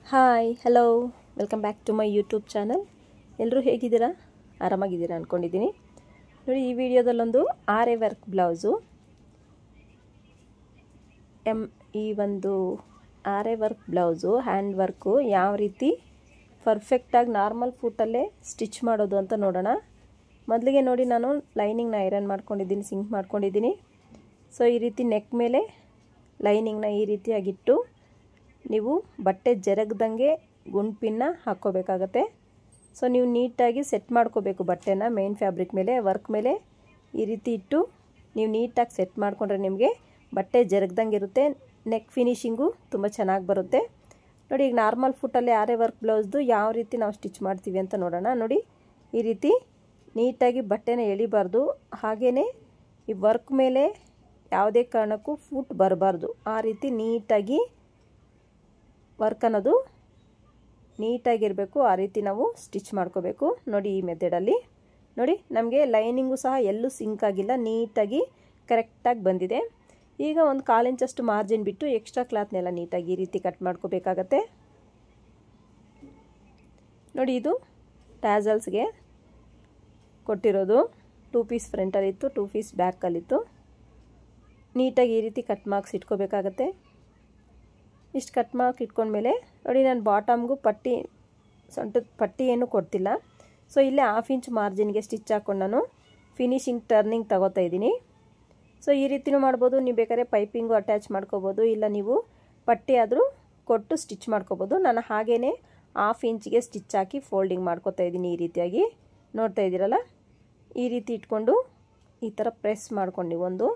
Hi hello welcome back to my YouTube channel. ಎಲ್ಲರೂ ಹೇಗಿದ್ದೀರಾ? ಆರಾಮಾಗಿದ್ದೀರಾ ಅಂದ್ಕೊಂಡಿದ್ದೀನಿ. ನೋಡಿ, ಈ ವಿಡಿಯೋದಲ್ಲೊಂದು ಆರೆ ವರ್ಕ್ ಬ್ಲೌಸು ಈ ಒಂದು ಆರೆ ವರ್ಕ್ ಬ್ಲೌಸು ಹ್ಯಾಂಡ್ ವರ್ಕು ಯಾವ ರೀತಿ ಪರ್ಫೆಕ್ಟಾಗಿ ನಾರ್ಮಲ್ ಫೂಟಲ್ಲೇ ಸ್ಟಿಚ್ ಮಾಡೋದು ಅಂತ ನೋಡೋಣ. ಮೊದಲಿಗೆ ನೋಡಿ, ನಾನು ಲೈನಿಂಗ್ನ ಐರನ್ ಮಾಡ್ಕೊಂಡಿದ್ದೀನಿ, ಸಿಂಕ್ ಮಾಡ್ಕೊಂಡಿದ್ದೀನಿ. ಸೊ ಈ ರೀತಿ ನೆಕ್ ಮೇಲೆ ಲೈನಿಂಗ್ನ ಈ ರೀತಿಯಾಗಿಟ್ಟು ನೀವು ಬಟ್ಟೆ ಜರಗ್ದಂಗೆ ಗುಂಡ್ಪಿನ್ನ ಹಾಕ್ಕೋಬೇಕಾಗತ್ತೆ. ಸೊ ನೀವು ನೀಟಾಗಿ ಸೆಟ್ ಮಾಡ್ಕೋಬೇಕು ಬಟ್ಟೆನ ಮೇನ್ ಫ್ಯಾಬ್ರಿಕ್ ಮೇಲೆ, ವರ್ಕ್ ಮೇಲೆ ಈ ರೀತಿ ಇಟ್ಟು ನೀವು ನೀಟಾಗಿ ಸೆಟ್ ಮಾಡಿಕೊಂಡ್ರೆ ನಿಮಗೆ ಬಟ್ಟೆ ಜರಗ್ದಂಗೆ ಇರುತ್ತೆ. ನೆಕ್ ಫಿನಿಶಿಂಗು ತುಂಬ ಚೆನ್ನಾಗಿ ಬರುತ್ತೆ. ನೋಡಿ, ಈಗ ನಾರ್ಮಲ್ ಫುಟ್ಟಲ್ಲಿ ಆರೆ ವರ್ಕ್ ಬ್ಲೌಸ್ದು ಯಾವ ರೀತಿ ನಾವು ಸ್ಟಿಚ್ ಮಾಡ್ತೀವಿ ಅಂತ ನೋಡೋಣ. ನೋಡಿ, ಈ ರೀತಿ ನೀಟಾಗಿ ಬಟ್ಟೆನ ಎಳಿಬಾರ್ದು, ಹಾಗೆಯೇ ಈ ವರ್ಕ್ ಮೇಲೆ ಯಾವುದೇ ಕಾರಣಕ್ಕೂ ಫುಟ್ ಬರಬಾರ್ದು. ಆ ರೀತಿ ನೀಟಾಗಿ ವರ್ಕ್ ಅನ್ನೋದು ನೀಟಾಗಿರಬೇಕು. ಆ ರೀತಿ ನಾವು ಸ್ಟಿಚ್ ಮಾಡ್ಕೋಬೇಕು. ನೋಡಿ, ಈ ಮೆಥಡಲ್ಲಿ ನೋಡಿ ನಮಗೆ ಲೈನಿಂಗು ಸಹ ಎಲ್ಲೂ ಸಿಂಕ್ ಆಗಿಲ್ಲ, ನೀಟಾಗಿ ಕರೆಕ್ಟಾಗಿ ಬಂದಿದೆ. ಈಗ ಒಂದು 1/4 ಇಂಚಷ್ಟು ಮಾರ್ಜಿನ್ ಬಿಟ್ಟು ಎಕ್ಸ್ಟ್ರಾ ಕ್ಲಾತ್ನೆಲ್ಲ ನೀಟಾಗಿ ಈ ರೀತಿ ಕಟ್ ಮಾಡ್ಕೋಬೇಕಾಗತ್ತೆ. ನೋಡಿ, ಇದು ಟ್ಯಾಸಲ್ಸ್ಗೆ ಕೊಟ್ಟಿರೋದು 2 ಪೀಸ್ ಫ್ರಂಟಲ್ಲಿತ್ತು, 2 ಪೀಸ್ ಬ್ಯಾಕಲ್ಲಿತ್ತು. ನೀಟಾಗಿ ಈ ರೀತಿ ಕಟ್ ಮಾರ್ಕ್ಸ್ ಇಟ್ಕೋಬೇಕಾಗತ್ತೆ. ಇಷ್ಟು ಕಟ್ ಮಾರ್ಕ್ ಇಟ್ಕೊಂಡ್ಮೇಲೆ ನೋಡಿ, ನಾನು ಬಾಟಮ್ಗೂ ಪಟ್ಟಿ ಸೊಂಟದ ಪಟ್ಟಿ ಏನು ಕೊಡ್ತಿಲ್ಲ. ಸೊ ಇಲ್ಲೇ 1/2 ಇಂಚ್ ಮಾರ್ಜಿನ್ಗೆ ಸ್ಟಿಚ್ ಹಾಕ್ಕೊಂಡು ನಾನು ಫಿನಿಶಿಂಗ್ ಟರ್ನಿಂಗ್ ತಗೋತಾ ಇದ್ದೀನಿ. ಸೊ ಈ ರೀತಿನೂ ಮಾಡ್ಬೋದು, ನೀವು ಬೇಕಾದ್ರೆ ಪೈಪಿಂಗು ಅಟ್ಯಾಚ್ ಮಾಡ್ಕೋಬೋದು, ಇಲ್ಲ ನೀವು ಪಟ್ಟಿ ಆದರೂ ಕೊಟ್ಟು ಸ್ಟಿಚ್ ಮಾಡ್ಕೋಬೋದು. ನಾನು ಹಾಗೇ 1/2 ಇಂಚಿಗೆ ಸ್ಟಿಚ್ ಹಾಕಿ ಫೋಲ್ಡಿಂಗ್ ಮಾಡ್ಕೋತಾ ಇದ್ದೀನಿ. ಈ ರೀತಿಯಾಗಿ ನೋಡ್ತಾ ಇದ್ದೀರಲ್ಲ, ಈ ರೀತಿ ಇಟ್ಕೊಂಡು ಈ ಥರ ಪ್ರೆಸ್ ಮಾಡ್ಕೊಂಡು ನೀವು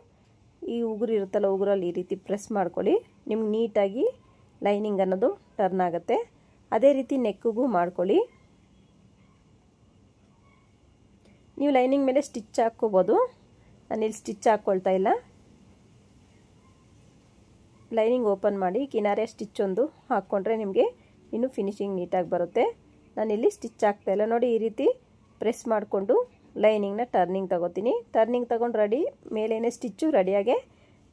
ಈ ಉಗುರು ಇರುತ್ತಲ್ಲ, ಉಗುರಲ್ಲಿ ಈ ರೀತಿ ಪ್ರೆಸ್ ಮಾಡ್ಕೊಳ್ಳಿ. ನಿಮ್ಗೆ ನೀಟಾಗಿ ಲೈನಿಂಗ್ ಅನ್ನೋದು ಟರ್ನ್ ಆಗುತ್ತೆ. ಅದೇ ರೀತಿ ನೆಕ್ಕಿಗೂ ಮಾಡ್ಕೊಳ್ಳಿ. ನೀವು ಲೈನಿಂಗ್ ಮೇಲೆ ಸ್ಟಿಚ್ ಹಾಕ್ಕೋಬೋದು, ನಾನಿಲ್ಲಿ ಸ್ಟಿಚ್ ಹಾಕ್ಕೊಳ್ತಾ ಇಲ್ಲ. ಲೈನಿಂಗ್ ಓಪನ್ ಮಾಡಿ ಕಿನಾರೆ ಸ್ಟಿಚ್ ಒಂದು ಹಾಕ್ಕೊಂಡ್ರೆ ನಿಮಗೆ ಇನ್ನೂ ಫಿನಿಶಿಂಗ್ ನೀಟಾಗಿ ಬರುತ್ತೆ. ನಾನಿಲ್ಲಿ ಸ್ಟಿಚ್ ಹಾಕ್ತಾ ಇಲ್ಲ. ನೋಡಿ, ಈ ರೀತಿ ಪ್ರೆಸ್ ಮಾಡಿಕೊಂಡು ಲೈನಿಂಗ್ನ ಟರ್ನಿಂಗ್ ತಗೋತೀನಿ. ಟರ್ನಿಂಗ್ ತಗೊಂಡು ರೆಡಿ, ಮೇಲೇನೆ ಸ್ಟಿಚ್ಚು ರೆಡಿಯಾಗೆ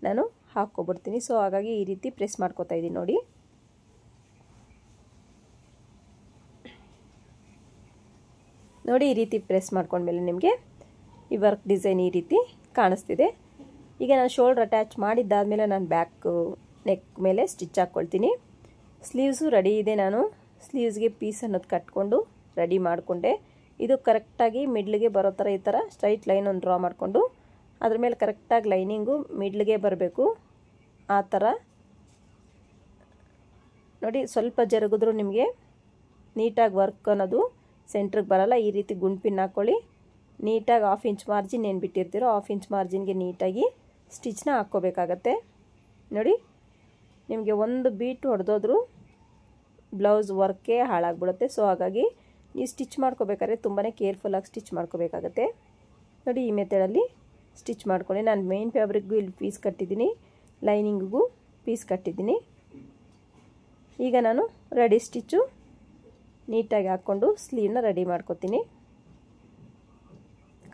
ನಾನು ಹಾಕ್ಕೊಬಿಡ್ತೀನಿ. ಸೊ ಹಾಗಾಗಿ ಈ ರೀತಿ ಪ್ರೆಸ್ ಮಾಡ್ಕೋತಾ ಇದ್ದೀನಿ. ನೋಡಿ, ನೋಡಿ ಈ ರೀತಿ ಪ್ರೆಸ್ ಮಾಡ್ಕೊಂಡ್ಮೇಲೆ ನಿಮಗೆ ಈ ವರ್ಕ್ ಡಿಸೈನ್ ಈ ರೀತಿ ಕಾಣಿಸ್ತಿದೆ. ಈಗ ನಾನು ಶೋಲ್ಡರ್ ಅಟ್ಯಾಚ್ ಮಾಡಿದ್ದಾದಮೇಲೆ ನಾನು ಬ್ಯಾಕ್ ನೆಕ್ ಮೇಲೆ ಸ್ಟಿಚ್ ಹಾಕ್ಕೊಳ್ತೀನಿ. ಸ್ಲೀವ್ಸು ರೆಡಿ ಇದೆ. ನಾನು ಸ್ಲೀವ್ಸ್ಗೆ ಪೀಸ್ ಅನ್ನೋದು ಕಟ್ಕೊಂಡು ರೆಡಿ ಮಾಡಿಕೊಂಡೆ. ಇದು ಕರೆಕ್ಟಾಗಿ ಮಿಡ್ಲಿಗೆ ಬರೋ ಥರ ಈ ಥರ ಸ್ಟ್ರೈಟ್ ಲೈನ್ ಒಂದು ಡ್ರಾ ಮಾಡಿಕೊಂಡು ಅದ್ರ ಮೇಲೆ ಕರೆಕ್ಟಾಗಿ ಲೈನಿಂಗು ಮಿಡ್ಲಿಗೆ ಬರಬೇಕು. ಆ ಥರ ನೋಡಿ, ಸ್ವಲ್ಪ ಜರುಗಿದ್ರೂ ನಿಮಗೆ ನೀಟಾಗಿ ವರ್ಕ್ ಅನ್ನೋದು ಸೆಂಟ್ರಿಗೆ ಬರಲ್ಲ. ಈ ರೀತಿ ಗುಂಡ್ಪಿನ್ ಹಾಕ್ಕೊಳ್ಳಿ. ನೀಟಾಗಿ 1/2 ಇಂಚ್ ಮಾರ್ಜಿನ್ ಏನು ಬಿಟ್ಟಿರ್ತೀರೋ 1/2 ಇಂಚ್ ಮಾರ್ಜಿನ್ಗೆ ನೀಟಾಗಿ ಸ್ಟಿಚ್ನ ಹಾಕ್ಕೋಬೇಕಾಗತ್ತೆ. ನೋಡಿ, ನಿಮಗೆ ಒಂದು ಬೀಟ್ ಹೊಡೆದೋದ್ರೂ ಬ್ಲೌಸ್ ವರ್ಕೇ ಹಾಳಾಗ್ಬಿಡುತ್ತೆ. ಸೊ ಹಾಗಾಗಿ ನೀವು ಸ್ಟಿಚ್ ಮಾಡ್ಕೋಬೇಕಾದ್ರೆ ತುಂಬಾ ಕೇರ್ಫುಲ್ಲಾಗಿ ಸ್ಟಿಚ್ ಮಾಡ್ಕೋಬೇಕಾಗತ್ತೆ. ನೋಡಿ, ಈ ಮೆಥಡಲ್ಲಿ ಸ್ಟಿಚ್ ಮಾಡ್ಕೊಳ್ಳಿ. ನಾನು ಮೇನ್ ಫ್ಯಾಬ್ರಿಕ್ಗೂ ಇಲ್ಲಿ ಪೀಸ್ ಕಟ್ಟಿದ್ದೀನಿ, ಲೈನಿಂಗಿಗೂ ಪೀಸ್ ಕಟ್ಟಿದ್ದೀನಿ. ಈಗ ನಾನು ರೆಡಿ ಸ್ಟಿಚ್ಚು ನೀಟಾಗಿ ಹಾಕ್ಕೊಂಡು ಸ್ಲೀವ್ನ ರೆಡಿ ಮಾಡ್ಕೋತೀನಿ.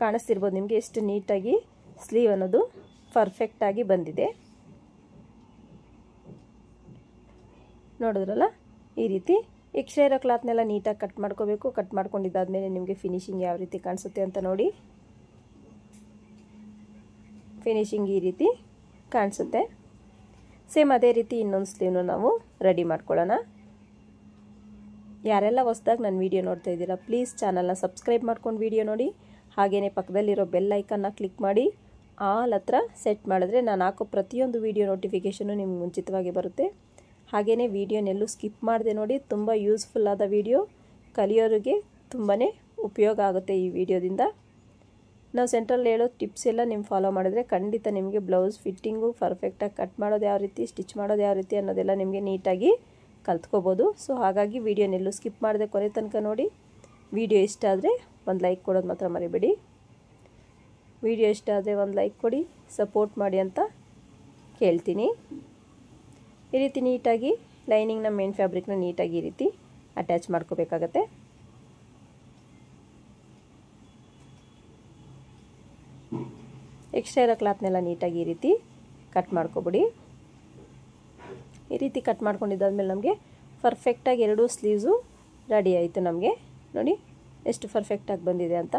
ಕಾಣಿಸ್ತಿರ್ಬೋದು ನಿಮಗೆ ಎಷ್ಟು ನೀಟಾಗಿ ಸ್ಲೀವ್ ಅನ್ನೋದು ಪರ್ಫೆಕ್ಟಾಗಿ ಬಂದಿದೆ. ನೋಡಿದ್ರಲ್ಲ, ಈ ರೀತಿ ಎಕ್ಸ್ಟ್ರಾ ಇರೋ ಕ್ಲಾತ್ನೆಲ್ಲ ನೀಟಾಗಿ ಕಟ್ ಮಾಡ್ಕೋಬೇಕು. ಕಟ್ ಮಾಡ್ಕೊಂಡಿದ್ದಾದಮೇಲೆ ನಿಮಗೆ ಫಿನಿಶಿಂಗ್ ಯಾವ ರೀತಿ ಕಾಣಿಸುತ್ತೆ ಅಂತ ನೋಡಿ. ಫಿನಿಶಿಂಗ್ ಈ ರೀತಿ ಕಾಣಿಸುತ್ತೆ. ಸೇಮ್ ಅದೇ ರೀತಿ ಇನ್ನೊಂದು ಸ್ಲೀವ್ನು ನಾವು ರೆಡಿ ಮಾಡ್ಕೊಳ್ಳೋಣ. ಯಾರೆಲ್ಲ ಹೊಸದಾಗಿ ನನ್ನ ವೀಡಿಯೋ ನೋಡ್ತಾ ಇದ್ದೀರಾ, ಪ್ಲೀಸ್ ಚಾನಲ್ನ ಸಬ್ಸ್ಕ್ರೈಬ್ ಮಾಡ್ಕೊಂಡು ವೀಡಿಯೋ ನೋಡಿ. ಹಾಗೆಯೇ ಪಕ್ಕದಲ್ಲಿರೋ ಬೆಲ್ ಐಕನ್ನ ಕ್ಲಿಕ್ ಮಾಡಿ ಆಲ್ ಹತ್ರ ಸೆಟ್ ಮಾಡಿದ್ರೆ ನಾನು ಹಾಕೋ ಪ್ರತಿಯೊಂದು ವೀಡಿಯೋ ನೋಟಿಫಿಕೇಷನ್ನು ನಿಮ್ಗೆ ಮುಂಚಿತವಾಗಿ ಬರುತ್ತೆ. ಹಾಗೆಯೇ ವೀಡಿಯೋನೆಲ್ಲೂ ಸ್ಕಿಪ್ ಮಾಡಿದೆ ನೋಡಿ. ತುಂಬ ಯೂಸ್ಫುಲ್ ಆದ ವೀಡಿಯೋ, ಕಲಿಯೋರಿಗೆ ತುಂಬಾ ಉಪಯೋಗ ಆಗುತ್ತೆ ಈ ವಿಡಿಯೋದಿಂದ. ನಾವು ಸೆಂಟ್ರಲ್ಲಿ ಹೇಳೋ ಟಿಪ್ಸ್ ಎಲ್ಲ ನೀವು ಫಾಲೋ ಮಾಡಿದ್ರೆ ಖಂಡಿತ ನಿಮಗೆ ಬ್ಲೌಸ್ ಫಿಟ್ಟಿಂಗು ಪರ್ಫೆಕ್ಟಾಗಿ ಕಟ್ ಮಾಡೋದು ಯಾವ ರೀತಿ, ಸ್ಟಿಚ್ ಮಾಡೋದು ಯಾವ ರೀತಿ ಅನ್ನೋದೆಲ್ಲ ನಿಮಗೆ ನೀಟಾಗಿ ಕಲ್ತ್ಕೋಬೋದು. ಸೊ ಹಾಗಾಗಿ ವೀಡಿಯೋನೆಲ್ಲೂ ಸ್ಕಿಪ್ ಮಾಡಿದೆ ಕೊನೆ ತನಕ ನೋಡಿ. ವಿಡಿಯೋ ಇಷ್ಟ ಆದರೆ ಒಂದು ಲೈಕ್ ಕೊಡೋದು ಮಾತ್ರ ಮರಿಬೇಡಿ. ವಿಡಿಯೋ ಇಷ್ಟ ಆದರೆ ಒಂದು ಲೈಕ್ ಕೊಡಿ, ಸಪೋರ್ಟ್ ಮಾಡಿ ಅಂತ ಕೇಳ್ತೀನಿ. ಈ ರೀತಿ ನೀಟಾಗಿ ಲೈನಿಂಗ್ನ ಮೇನ್ ಫ್ಯಾಬ್ರಿಕ್ನ ನೀಟಾಗಿ ಈ ರೀತಿ ಅಟ್ಯಾಚ್ ಮಾಡ್ಕೋಬೇಕಾಗತ್ತೆ. ಎಕ್ಸ್ಟ್ರಾ ಇರೋ ಕ್ಲಾತ್ನೆಲ್ಲ ನೀಟಾಗಿ ಈ ರೀತಿ ಕಟ್ ಮಾಡ್ಕೊಬಿಡಿ. ಈ ರೀತಿ ಕಟ್ ಮಾಡ್ಕೊಂಡಿದ್ದಾದ್ಮೇಲೆ ನಮಗೆ ಪರ್ಫೆಕ್ಟಾಗಿ ಎರಡೂ ಸ್ಲೀವ್ಸು ರೆಡಿ ಆಯಿತು ನಮಗೆ. ನೋಡಿ ಎಷ್ಟು ಪರ್ಫೆಕ್ಟಾಗಿ ಬಂದಿದೆ ಅಂತ.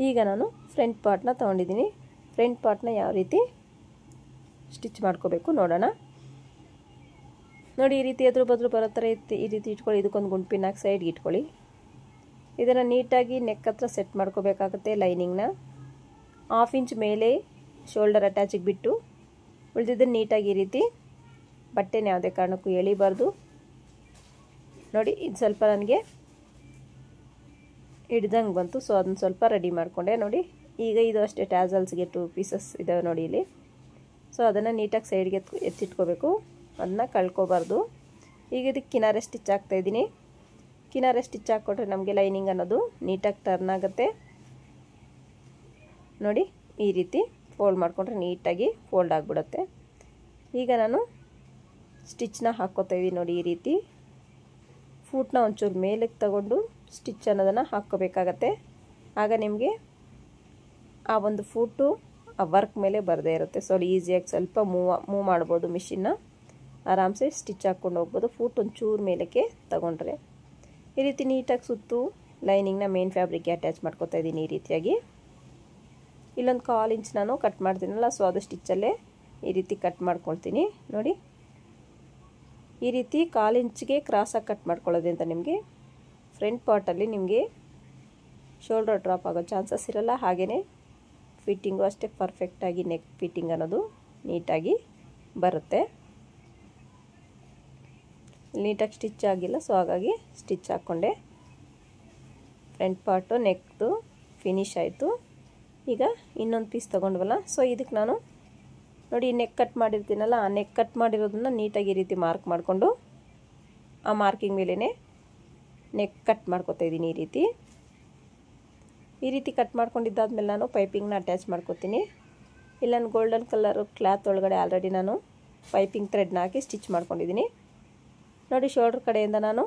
ಈಗ ನಾನು ಫ್ರಂಟ್ ಪಾರ್ಟ್ನ ತೊಗೊಂಡಿದ್ದೀನಿ. ಫ್ರಂಟ್ ಪಾರ್ಟ್ನ ಯಾವ ರೀತಿ ಸ್ಟಿಚ್ ಮಾಡ್ಕೋಬೇಕು ನೋಡೋಣ. ನೋಡಿ ಈ ರೀತಿ ಎದುರು ಬದ್ರು ಬರೋ ಥರ ಈ ರೀತಿ ಇಟ್ಕೊಳ್ಳಿ. ಇದಕ್ಕೊಂದು ಗುಂಡ್ಪಿನ್ ಹಾಕಿ ಸೈಡ್ಗೆ ಇಟ್ಕೊಳ್ಳಿ. ಇದನ್ನು ನೀಟಾಗಿ ನೆಕ್ ಹತ್ರ ಸೆಟ್ ಮಾಡ್ಕೋಬೇಕಾಗುತ್ತೆ. ಲೈನಿಂಗ್ನ 1/2 ಇಂಚ್ ಮೇಲೆ ಶೋಲ್ಡರ್ ಅಟ್ಯಾಚಿಗೆ ಬಿಟ್ಟು ಉಳಿದಿದ್ದನ್ನು ನೀಟಾಗಿ ಈ ರೀತಿ ಬಟ್ಟೆನ ಯಾವುದೇ ಕಾರಣಕ್ಕೂ ಎಳಿಬಾರ್ದು. ನೋಡಿ ಇದು ಸ್ವಲ್ಪ ನನಗೆ ಹಿಡ್ದಂಗೆ ಬಂತು, ಸೊ ಅದನ್ನು ಸ್ವಲ್ಪ ರೆಡಿ ಮಾಡಿಕೊಂಡೆ. ನೋಡಿ ಈಗ ಇದು ಅಷ್ಟೇ ಟ್ಯಾಸಲ್ಸ್ಗೆ 2 ಪೀಸಸ್ ಇದ್ದಾವೆ ನೋಡಿ ಇಲ್ಲಿ. ಸೊ ಅದನ್ನು ನೀಟಾಗಿ ಸೈಡ್ಗೆ ಎತ್ತಿಟ್ಕೋಬೇಕು, ಅದನ್ನು ಕಳ್ಕೊಬಾರ್ದು. ಈಗ ಇದಕ್ಕೆ ಕಿನಾರೆ ಸ್ಟಿಚ್ ಹಾಕ್ತಾಯಿದ್ದೀನಿ. ಕಿನಾರೆ ಸ್ಟಿಚ್ ಹಾಕ್ಕೊಟ್ರೆ ನಮಗೆ ಲೈನಿಂಗ್ ಅನ್ನೋದು ನೀಟಾಗಿ ಟರ್ನ್ ಆಗುತ್ತೆ. ನೋಡಿ ಈ ರೀತಿ ಫೋಲ್ಡ್ ಮಾಡಿಕೊಂಡ್ರೆ ನೀಟಾಗಿ ಫೋಲ್ಡ್ ಆಗಿಬಿಡುತ್ತೆ. ಈಗ ನಾನು ಸ್ಟಿಚ್ನ ಹಾಕ್ಕೋತಾಯಿದ್ದೀನಿ ನೋಡಿ ಈ ರೀತಿ. ಫೂಟ್ನ ಒಂಚೂರು ಮೇಲಕ್ಕೆ ತಗೊಂಡು ಸ್ಟಿಚ್ ಅನ್ನೋದನ್ನು ಹಾಕ್ಕೋಬೇಕಾಗತ್ತೆ. ಆಗ ನಿಮಗೆ ಆ ಒಂದು ಫೂಟು ಆ ವರ್ಕ್ ಮೇಲೆ ಬರದೇ ಇರುತ್ತೆ. ಸೊ ಈಸಿಯಾಗಿ ಸ್ವಲ್ಪ ಮೂವ್ ಮಾಡ್ಬೋದು. ಮಿಷಿನ್ನ ಆರಾಮ್ಸೆ ಸ್ಟಿಚ್ ಹಾಕ್ಕೊಂಡು ಹೋಗ್ಬೋದು. ಫೂಟ್ ಒಂಚೂರು ಮೇಲಕ್ಕೆ ತಗೊಂಡ್ರೆ ಈ ರೀತಿ ನೀಟಾಗಿ ಸುತ್ತು ಲೈನಿಂಗ್ನ ಮೇನ್ ಫ್ಯಾಬ್ರಿಕ್ಗೆ ಅಟ್ಯಾಚ್ ಮಾಡ್ಕೋತಾ ಇದ್ದೀನಿ ಈ ರೀತಿಯಾಗಿ. ಇಲ್ಲೊಂದು 1/4 ಇಂಚ್ ನಾನು ಕಟ್ ಮಾಡ್ತೀನಲ್ಲ, ಸೊ ಅದು ಸ್ಟಿಚ್ಚಲ್ಲೇ ಈ ರೀತಿ ಕಟ್ ಮಾಡ್ಕೊಳ್ತೀನಿ. ನೋಡಿ ಈ ರೀತಿ 1/4 ಇಂಚ್ಗೆ ಕ್ರಾಸಾಗಿ ಕಟ್ ಮಾಡ್ಕೊಳ್ಳೋದ್ರಿಂದ ನಿಮಗೆ ಫ್ರಂಟ್ ಪಾರ್ಟಲ್ಲಿ ನಿಮಗೆ ಶೋಲ್ಡರ್ ಡ್ರಾಪ್ ಆಗೋ ಚಾನ್ಸಸ್ ಇರಲ್ಲ. ಹಾಗೆಯೇ ಫಿಟ್ಟಿಂಗು ಅಷ್ಟೇ ಪರ್ಫೆಕ್ಟಾಗಿ ನೆಕ್ ಫಿಟ್ಟಿಂಗ್ ಅನ್ನೋದು ನೀಟಾಗಿ ಬರುತ್ತೆ. ನೀಟಾಗಿ ಸ್ಟಿಚ್ ಆಗಿಲ್ಲ, ಸೊ ಹಾಗಾಗಿ ಸ್ಟಿಚ್ ಹಾಕ್ಕೊಂಡೆ. ಫ್ರಂಟ್ ಪಾರ್ಟು ನೆಕ್ದು ಫಿನಿಶ್ ಆಯಿತು. ಈಗ ಇನ್ನೊಂದು ಪೀಸ್ ತೊಗೊಂಡ್ವಲ್ಲ, ಸೊ ಇದಕ್ಕೆ ನಾನು ನೋಡಿ ನೆಕ್ ಕಟ್ ಮಾಡಿರ್ತೀನಲ್ಲ, ಆ ನೆಕ್ ಕಟ್ ಮಾಡಿರೋದನ್ನ ನೀಟಾಗಿ ಈ ರೀತಿ ಮಾರ್ಕ್ ಮಾಡಿಕೊಂಡು ಆ ಮಾರ್ಕಿಂಗ್ ಮೇಲೇ ನೆಕ್ ಕಟ್ ಮಾಡ್ಕೊತಾ ಇದ್ದೀನಿ ಈ ರೀತಿ. ಈ ರೀತಿ ಕಟ್ ಮಾಡ್ಕೊಂಡಿದ್ದಾದ್ಮೇಲೆ ನಾನು ಪೈಪಿಂಗ್ನ ಅಟ್ಯಾಚ್ ಮಾಡ್ಕೊತೀನಿ. ಇಲ್ಲಿ ನಾನು ಗೋಲ್ಡನ್ ಕಲರು ಕ್ಲಾತ್ ಒಳಗಡೆ ಆಲ್ರೆಡಿ ನಾನು ಪೈಪಿಂಗ್ ಥ್ರೆಡ್ನ ಹಾಕಿ ಸ್ಟಿಚ್ ಮಾಡ್ಕೊಂಡಿದ್ದೀನಿ. ನೋಡಿ ಶೋಲ್ಡರ್ ಕಡೆಯಿಂದ ನಾನು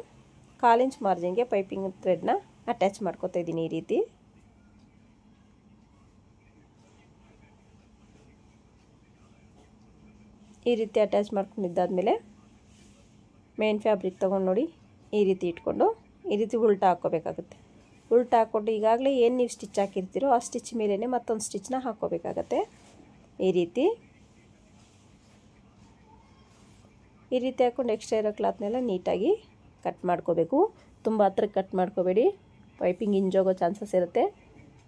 1/4 ಇಂಚ್ ಮಾರ್ಜಿನ್ಗೆ ಪೈಪಿಂಗ್ ಥ್ರೆಡ್ನ ಅಟ್ಯಾಚ್ ಮಾಡ್ಕೊತಾ ಇದ್ದೀನಿ ಈ ರೀತಿ. ಈ ರೀತಿ ಅಟ್ಯಾಚ್ ಮಾಡ್ಕೊಂಡಿದ್ದಾದಮೇಲೆ ಮೇನ್ ಫ್ಯಾಬ್ರಿಕ್ ತೊಗೊಂಡು ನೋಡಿ ಈ ರೀತಿ ಇಟ್ಕೊಂಡು ಈ ರೀತಿ ಉಲ್ಟಾ ಹಾಕ್ಕೋಬೇಕಾಗುತ್ತೆ. ಉಲ್ಟಾ ಹಾಕ್ಕೊಂಡು ಈಗಾಗಲೇ ಏನು ನೀವು ಸ್ಟಿಚ್ ಹಾಕಿರ್ತೀರೋ ಆ ಸ್ಟಿಚ್ ಮೇಲೇ ಮತ್ತೊಂದು ಸ್ಟಿಚ್ನ ಹಾಕ್ಕೋಬೇಕಾಗತ್ತೆ. ಈ ರೀತಿ ಹಾಕ್ಕೊಂಡು ಎಕ್ಸ್ಟ್ರಾ ಇರೋ ಕ್ಲಾತ್ನೆಲ್ಲ ನೀಟಾಗಿ ಕಟ್ ಮಾಡ್ಕೋಬೇಕು. ತುಂಬ ಹತ್ರಕ್ಕೆ ಕಟ್ ಮಾಡ್ಕೋಬೇಡಿ, ಪೈಪಿಂಗ್ ಹಿಂಜೋಗೋ ಚಾನ್ಸಸ್ ಇರುತ್ತೆ.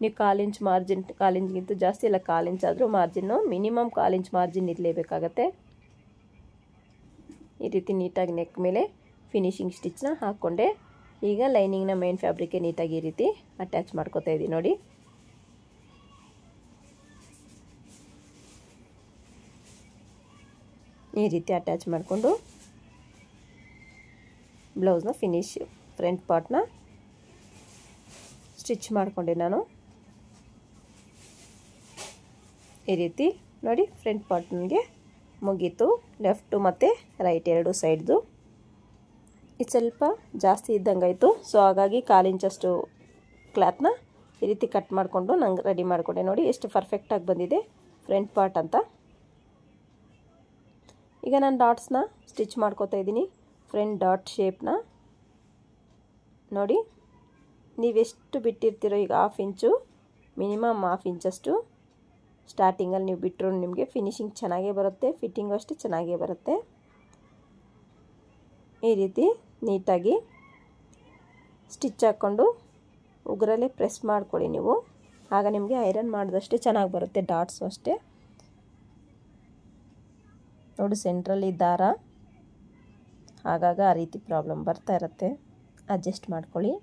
ನೀವು 1/4 ಇಂಚ್ ಮಾರ್ಜಿನ್, 1/4 ಇಂಚ್ಗಿಂತ ಜಾಸ್ತಿ ಇಲ್ಲ 1/4 ಇಂಚ್ ಆದರೂ ಮಾರ್ಜಿನ್ನು ಮಿನಿಮಮ್ 1/4 ಇಂಚ್ ಮಾರ್ಜಿನ್ ಇರಲೇಬೇಕಾಗತ್ತೆ. ಈ ರೀತಿ ನೀಟಾಗಿ ನೆಕ್ ಮೇಲೆ ಫಿನಿಶಿಂಗ್ ಸ್ಟಿಚ್ನ ಹಾಕ್ಕೊಂಡೆ. ಈಗ ಲೈನಿಂಗ್ನ ಮೇನ್ ಫ್ಯಾಬ್ರಿಕ್ಗೆ ನೀಟಾಗಿ ಈ ರೀತಿ ಅಟ್ಯಾಚ್ ಮಾಡ್ಕೋತಾ ಇದ್ದೀನಿ ನೋಡಿ. ಈ ರೀತಿ ಅಟ್ಯಾಚ್ ಮಾಡಿಕೊಂಡು ಬ್ಲೌಸ್ನ ಫ್ರಂಟ್ ಪಾರ್ಟ್ನ ಸ್ಟಿಚ್ ಮಾಡಿಕೊಂಡೆ ನಾನು ಈ ರೀತಿ. ನೋಡಿ ಫ್ರಂಟ್ ಪಾರ್ಟ್ ನನಗೆ ಮುಗೀತು. ಲೆಫ್ಟು ಮತ್ತು ರೈಟ್ ಎರಡು ಸೈಡ್ದು ಇದು ಸ್ವಲ್ಪ ಜಾಸ್ತಿ ಇದ್ದಂಗಾಯಿತು. ಸೊ ಹಾಗಾಗಿ 1/4 ಇಂಚಷ್ಟು ಕ್ಲಾತ್ನ ಈ ರೀತಿ ಕಟ್ ಮಾಡಿಕೊಂಡು ನಂಗೆ ರೆಡಿ ಮಾಡಿಕೊಂಡೆ. ನೋಡಿ ಎಷ್ಟು ಪರ್ಫೆಕ್ಟಾಗಿ ಬಂದಿದೆ ಫ್ರಂಟ್ ಪಾರ್ಟ್ ಅಂತ. ಈಗ ನಾನು ಡಾಟ್ಸ್ನ ಸ್ಟಿಚ್ ಮಾಡ್ಕೋತಾ ಇದ್ದೀನಿ. ಫ್ರಂಟ್ ಡಾಟ್ ಶೇಪ್ನ ನೋಡಿ ನೀವೆಷ್ಟು ಬಿಟ್ಟಿರ್ತೀರೋ, ಈಗ 1/2 ಇಂಚು ಮಿನಿಮಮ್ 1/2 ಇಂಚಷ್ಟು ಸ್ಟಾರ್ಟಿಂಗಲ್ಲಿ ನೀವು ಬಿಟ್ಟರು ನಿಮಗೆ ಫಿನಿಶಿಂಗ್ ಚೆನ್ನಾಗೇ ಬರುತ್ತೆ, ಫಿಟ್ಟಿಂಗು ಅಷ್ಟೇ ಚೆನ್ನಾಗೇ ಬರುತ್ತೆ. ಈ ರೀತಿ ನೀಟಾಗಿ ಸ್ಟಿಚ್ ಹಾಕ್ಕೊಂಡು ಉಗುರಲ್ಲೇ ಪ್ರೆಸ್ ಮಾಡ್ಕೊಳ್ಳಿ ನೀವು, ಆಗ ನಿಮಗೆ ಐರನ್ ಮಾಡಿದಷ್ಟೇ ಚೆನ್ನಾಗಿ ಬರುತ್ತೆ. ಡಾಟ್ಸು ಅಷ್ಟೇ. ನೋಡಿ ಸೆಂಟ್ರಲ್ಲಿ ದಾರ ಆಗಾಗ ಆ ರೀತಿ ಪ್ರಾಬ್ಲಮ್ ಬರ್ತಾ ಇರುತ್ತೆ, ಅಡ್ಜಸ್ಟ್ ಮಾಡ್ಕೊಳ್ಳಿ.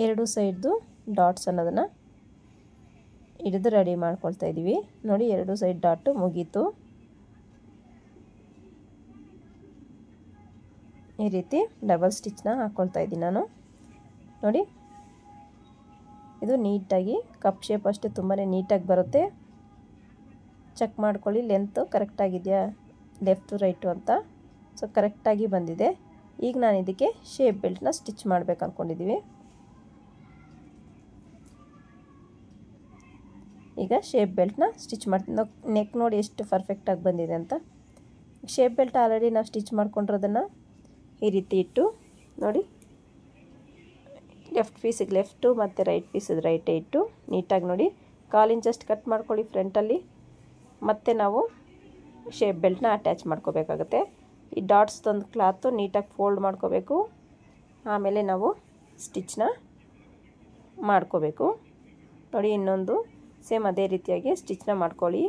ಎರಡು ಸೈಡ್ದು ಡಾಟ್ಸ್ ಅನ್ನೋದನ್ನು ಹಿಡಿದು ರೆಡಿ ಮಾಡ್ಕೊಳ್ತಾ ಇದ್ದೀವಿ. ನೋಡಿ ಎರಡು ಸೈಡ್ ಡಾಟು ಮುಗೀತು. ಈ ರೀತಿ ಡಬಲ್ ಸ್ಟಿಚ್ನ ಹಾಕ್ಕೊಳ್ತಾ ಇದ್ದೀನಿ ನಾನು. ನೋಡಿ ಇದು ನೀಟಾಗಿ ಕಪ್ ಶೇಪ್ ಅಷ್ಟೇ ತುಂಬಾ ನೀಟಾಗಿ ಬರುತ್ತೆ. ಚೆಕ್ ಮಾಡ್ಕೊಳ್ಳಿ ಲೆಂತು ಕರೆಕ್ಟಾಗಿದೆಯಾ, ಲೆಫ್ಟು ರೈಟು ಅಂತ. ಸೊ ಕರೆಕ್ಟಾಗಿ ಬಂದಿದೆ. ಈಗ ನಾನು ಇದಕ್ಕೆ ಶೇಪ್ ಬೆಲ್ಟ್ನ ಸ್ಟಿಚ್ ಮಾಡಬೇಕು ಅಂದ್ಕೊಂಡಿದ್ದೀವಿ. ಈಗ ಶೇಪ್ ಬೆಲ್ಟ್ನ ಸ್ಟಿಚ್ ಮಾಡ್ತೀನಿ. ನೆಕ್ ನೋಡಿ ಎಷ್ಟು ಪರ್ಫೆಕ್ಟಾಗಿ ಬಂದಿದೆ ಅಂತ. ಶೇಪ್ ಬೆಲ್ಟ್ ಆಲ್ರೆಡಿ ನಾವು ಸ್ಟಿಚ್ ಮಾಡ್ಕೊಂಡಿರೋದನ್ನು ಈ ರೀತಿ ಇಟ್ಟು ನೋಡಿ, ಲೆಫ್ಟ್ ಪೀಸಿಗೆ ಲೆಫ್ಟು ಮತ್ತು ರೈಟ್ ಪೀಸಿಗೆ ರೈಟೇ ಇಟ್ಟು ನೀಟಾಗಿ ನೋಡಿ 1/4 ಇಂಚಷ್ಟು ಕಟ್ ಮಾಡ್ಕೊಳ್ಳಿ ಫ್ರಂಟಲ್ಲಿ. ಮತ್ತು ನಾವು ಶೇಪ್ ಬೆಲ್ಟ್ನ ಅಟ್ಯಾಚ್ ಮಾಡ್ಕೋಬೇಕಾಗುತ್ತೆ. ಈ ಡಾಟ್ಸ್ ತಂದು ಕ್ಲಾತು ನೀಟಾಗಿ ಫೋಲ್ಡ್ ಮಾಡ್ಕೋಬೇಕು. ಆಮೇಲೆ ನಾವು ಸ್ಟಿಚ್ನ ಮಾಡ್ಕೋಬೇಕು. ನೋಡಿ ಇನ್ನೊಂದು ಸೇಮ್ ಅದೇ ರೀತಿಯಾಗಿ ಸ್ಟಿಚ್ನ ಮಾಡ್ಕೊಳ್ಳಿ.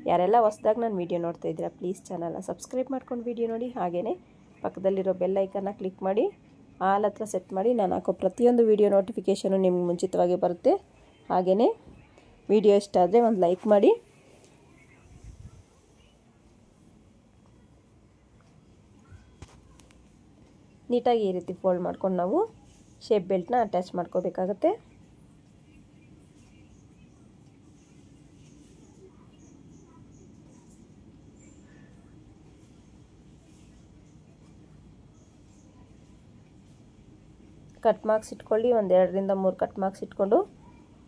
ಯಾರೆಲ್ಲ ಹೊಸದಾಗಿ ನಾನು ವೀಡಿಯೋ ನೋಡ್ತಾ ಇದ್ದೀರಾ ಪ್ಲೀಸ್ ಚಾನಲ್ನ ಸಬ್ಸ್ಕ್ರೈಬ್ ಮಾಡ್ಕೊಂಡು ವೀಡಿಯೋ ನೋಡಿ. ಹಾಗೆಯೇ ಪಕ್ಕದಲ್ಲಿರೋ ಬೆಲ್ ಐಕನ್ನ ಕ್ಲಿಕ್ ಮಾಡಿ ಆಲ್ ಹತ್ರ ಸೆಟ್ ಮಾಡಿ ನಾನು ಹಾಕೋ ಪ್ರತಿಯೊಂದು ವೀಡಿಯೋ ನೋಟಿಫಿಕೇಷನು ನಿಮ್ಗೆ ಮುಂಚಿತವಾಗಿ ಬರುತ್ತೆ. ಹಾಗೆಯೇ ವಿಡಿಯೋ ಇಷ್ಟ ಆದರೆ ಒಂದು ಲೈಕ್ ಮಾಡಿ. ನೀಟಾಗಿ ಈ ರೀತಿ ಫೋಲ್ಡ್ ಮಾಡ್ಕೊಂಡು ನಾವು ಶೇಪ್ ಬೆಲ್ಟ್ನ ಅಟ್ಯಾಚ್ ಮಾಡ್ಕೋಬೇಕಾಗತ್ತೆ. ಕಟ್ ಮಾರ್ಕ್ಸ್ ಇಟ್ಕೊಳ್ಳಿ. ಒಂದು 2 ರಿಂದ 3 ಕಟ್ ಮಾರ್ಕ್ಸ್ ಇಟ್ಕೊಂಡು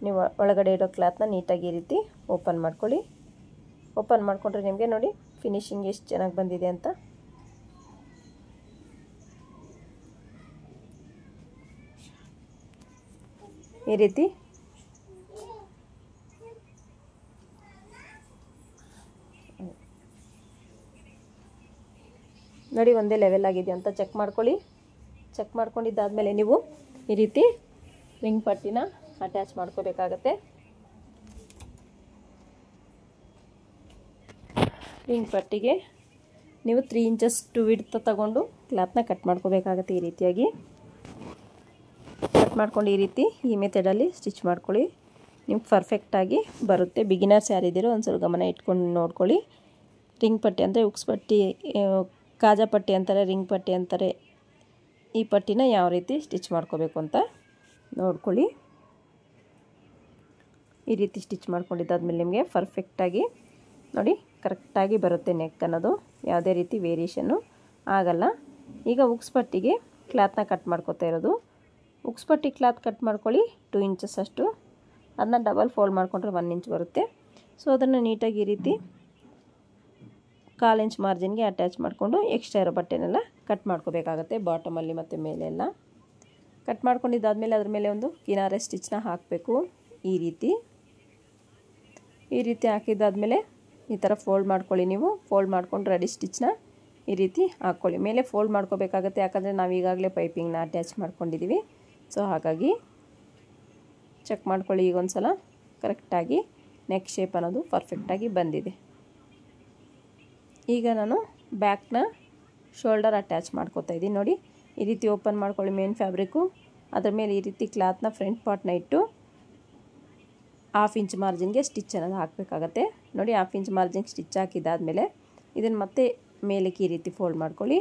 ನೀವು ಒಳಗಡೆ ಇರೋ ಕ್ಲಾತ್ನ ನೀಟಾಗಿ ಈ ರೀತಿ ಓಪನ್ ಮಾಡ್ಕೊಳ್ಳಿ. ಓಪನ್ ಮಾಡಿಕೊಂಡ್ರೆ ನಿಮಗೆ ನೋಡಿ ಫಿನಿಶಿಂಗ್ ಎಷ್ಟು ಚೆನ್ನಾಗಿ ಬಂದಿದೆ ಅಂತ. ಈ ರೀತಿ ನೋಡಿ ಒಂದೇ ಲೆವೆಲ್ ಆಗಿದೆ ಅಂತ ಚೆಕ್ ಮಾಡ್ಕೊಳ್ಳಿ. ಚೆಕ್ ಮಾಡ್ಕೊಂಡಿದ್ದಾದಮೇಲೆ ನೀವು ಈ ರೀತಿ ರಿಂಗ್ ಪಟ್ಟಿನ ಅಟ್ಯಾಚ್ ಮಾಡ್ಕೋಬೇಕಾಗತ್ತೆ. ರಿಂಗ್ ಪಟ್ಟಿಗೆ ನೀವು 3 ಇಂಚಷ್ಟು ವಿಡ್ತ್ ತಗೊಂಡು ಕ್ಲಾತ್ನ ಕಟ್ ಮಾಡ್ಕೋಬೇಕಾಗತ್ತೆ. ಈ ರೀತಿಯಾಗಿ ಕಟ್ ಮಾಡ್ಕೊಂಡು ಈ ರೀತಿ ಈ ಮೆಥಡಲ್ಲಿ ಸ್ಟಿಚ್ ಮಾಡ್ಕೊಳ್ಳಿ. ನಿಮ್ಗೆ ಪರ್ಫೆಕ್ಟಾಗಿ ಬರುತ್ತೆ. ಬಿಗಿನರ್ಸ್ ಯಾರಿದ್ದೀರೋ ಒಂದು ಸ್ವಲ್ಪ ಗಮನ ಇಟ್ಕೊಂಡು ನೋಡ್ಕೊಳ್ಳಿ. ರಿಂಗ್ ಪಟ್ಟಿ ಅಂದರೆ ಉಕ್ಸ್ ಪಟ್ಟಿ, ಕಾಜಾ ಪಟ್ಟಿ ಅಂತಾರೆ, ರಿಂಗ್ ಪಟ್ಟಿ ಅಂತಾರೆ. ಈ ಪಟ್ಟಿನ ಯಾವ ರೀತಿ ಸ್ಟಿಚ್ ಮಾಡ್ಕೋಬೇಕು ಅಂತ ನೋಡ್ಕೊಳ್ಳಿ. ಈ ರೀತಿ ಸ್ಟಿಚ್ ಮಾಡ್ಕೊಂಡಿದ್ದಾದ್ಮೇಲೆ ನಿಮಗೆ ಪರ್ಫೆಕ್ಟಾಗಿ ನೋಡಿ ಕರೆಕ್ಟಾಗಿ ಬರುತ್ತೆ. ನೆಕ್ ಅನ್ನೋದು ಯಾವುದೇ ರೀತಿ ವೇರಿಯೇಷನ್ನು ಆಗಲ್ಲ. ಈಗ ಉಕ್ಸ್ ಪಟ್ಟಿಗೆ ಕ್ಲಾತ್ನ ಕಟ್ ಮಾಡ್ಕೋತಾ ಇರೋದು. ಉಕ್ಸ್ ಪಟ್ಟಿ ಕ್ಲಾತ್ ಕಟ್ ಮಾಡ್ಕೊಳ್ಳಿ 2 ಇಂಚಸ್ ಅಷ್ಟು. ಅದನ್ನ ಡಬಲ್ ಫೋಲ್ಡ್ ಮಾಡಿಕೊಂಡ್ರೆ 1 ಇಂಚ್ ಬರುತ್ತೆ. ಸೊ ಅದನ್ನು ನೀಟಾಗಿ ಈ ರೀತಿ 1/4 ಇಂಚ್ ಮಾರ್ಜಿನ್ಗೆ ಅಟ್ಯಾಚ್ ಮಾಡಿಕೊಂಡು ಎಕ್ಸ್ಟ್ರಾ ಇರೋ ಬಟ್ಟೆನೆಲ್ಲ ಕಟ್ ಮಾಡ್ಕೋಬೇಕಾಗತ್ತೆ. ಬಾಟಮಲ್ಲಿ ಮತ್ತು ಮೇಲೆಲ್ಲ ಕಟ್ ಮಾಡ್ಕೊಂಡಿದ್ದಾದಮೇಲೆ ಅದ್ರ ಮೇಲೆ ಒಂದು ಕಿನಾರೆ ಸ್ಟಿಚ್ನ ಹಾಕಬೇಕು. ಈ ರೀತಿ ಹಾಕಿದ್ದಾದಮೇಲೆ ಈ ಥರ ಫೋಲ್ಡ್ ಮಾಡ್ಕೊಳ್ಳಿ. ನೀವು ಫೋಲ್ಡ್ ಮಾಡ್ಕೊಂಡು ರೆಡಿ ಸ್ಟಿಚ್ನ ಈ ರೀತಿ ಹಾಕ್ಕೊಳ್ಳಿ. ಮೇಲೆ ಫೋಲ್ಡ್ ಮಾಡ್ಕೋಬೇಕಾಗತ್ತೆ, ಯಾಕಂದರೆ ನಾವು ಈಗಾಗಲೇ ಪೈಪಿಂಗ್ನ ಅಟ್ಯಾಚ್ ಮಾಡ್ಕೊಂಡಿದ್ದೀವಿ. ಸೊ ಹಾಗಾಗಿ ಚೆಕ್ ಮಾಡ್ಕೊಳ್ಳಿ. ಈಗ ಒಂದು ಸಲ ಕರೆಕ್ಟಾಗಿ ನೆಕ್ ಶೇಪ್ ಅನ್ನೋದು ಪರ್ಫೆಕ್ಟಾಗಿ ಬಂದಿದೆ. ಈಗ ನಾನು ಬ್ಯಾಕ್ನ ಶೋಲ್ಡರ್ ಅಟ್ಯಾಚ್ ಮಾಡ್ಕೋತಾ ಇದ್ದೀನಿ. ನೋಡಿ ಈ ರೀತಿ ಓಪನ್ ಮಾಡ್ಕೊಳ್ಳಿ ಮೇನ್ ಫ್ಯಾಬ್ರಿಕ್ಕು. ಅದ್ರ ಮೇಲೆ ಈ ರೀತಿ ಕ್ಲಾತ್ನ ಫ್ರಂಟ್ ಪಾರ್ಟ್ನ ಇಟ್ಟು 1/2 ಇಂಚ್ ಮಾರ್ಜಿನ್ಗೆ ಸ್ಟಿಚ್ ಅನ್ನೋದು ಹಾಕಬೇಕಾಗತ್ತೆ. ನೋಡಿ 1/2 ಇಂಚ್ ಮಾರ್ಜಿನ್ಗೆ ಸ್ಟಿಚ್ ಹಾಕಿದ್ದಾದಮೇಲೆ ಇದನ್ನು ಮತ್ತೆ ಮೇಲಕ್ಕೆ ಈ ರೀತಿ ಫೋಲ್ಡ್ ಮಾಡ್ಕೊಳ್ಳಿ.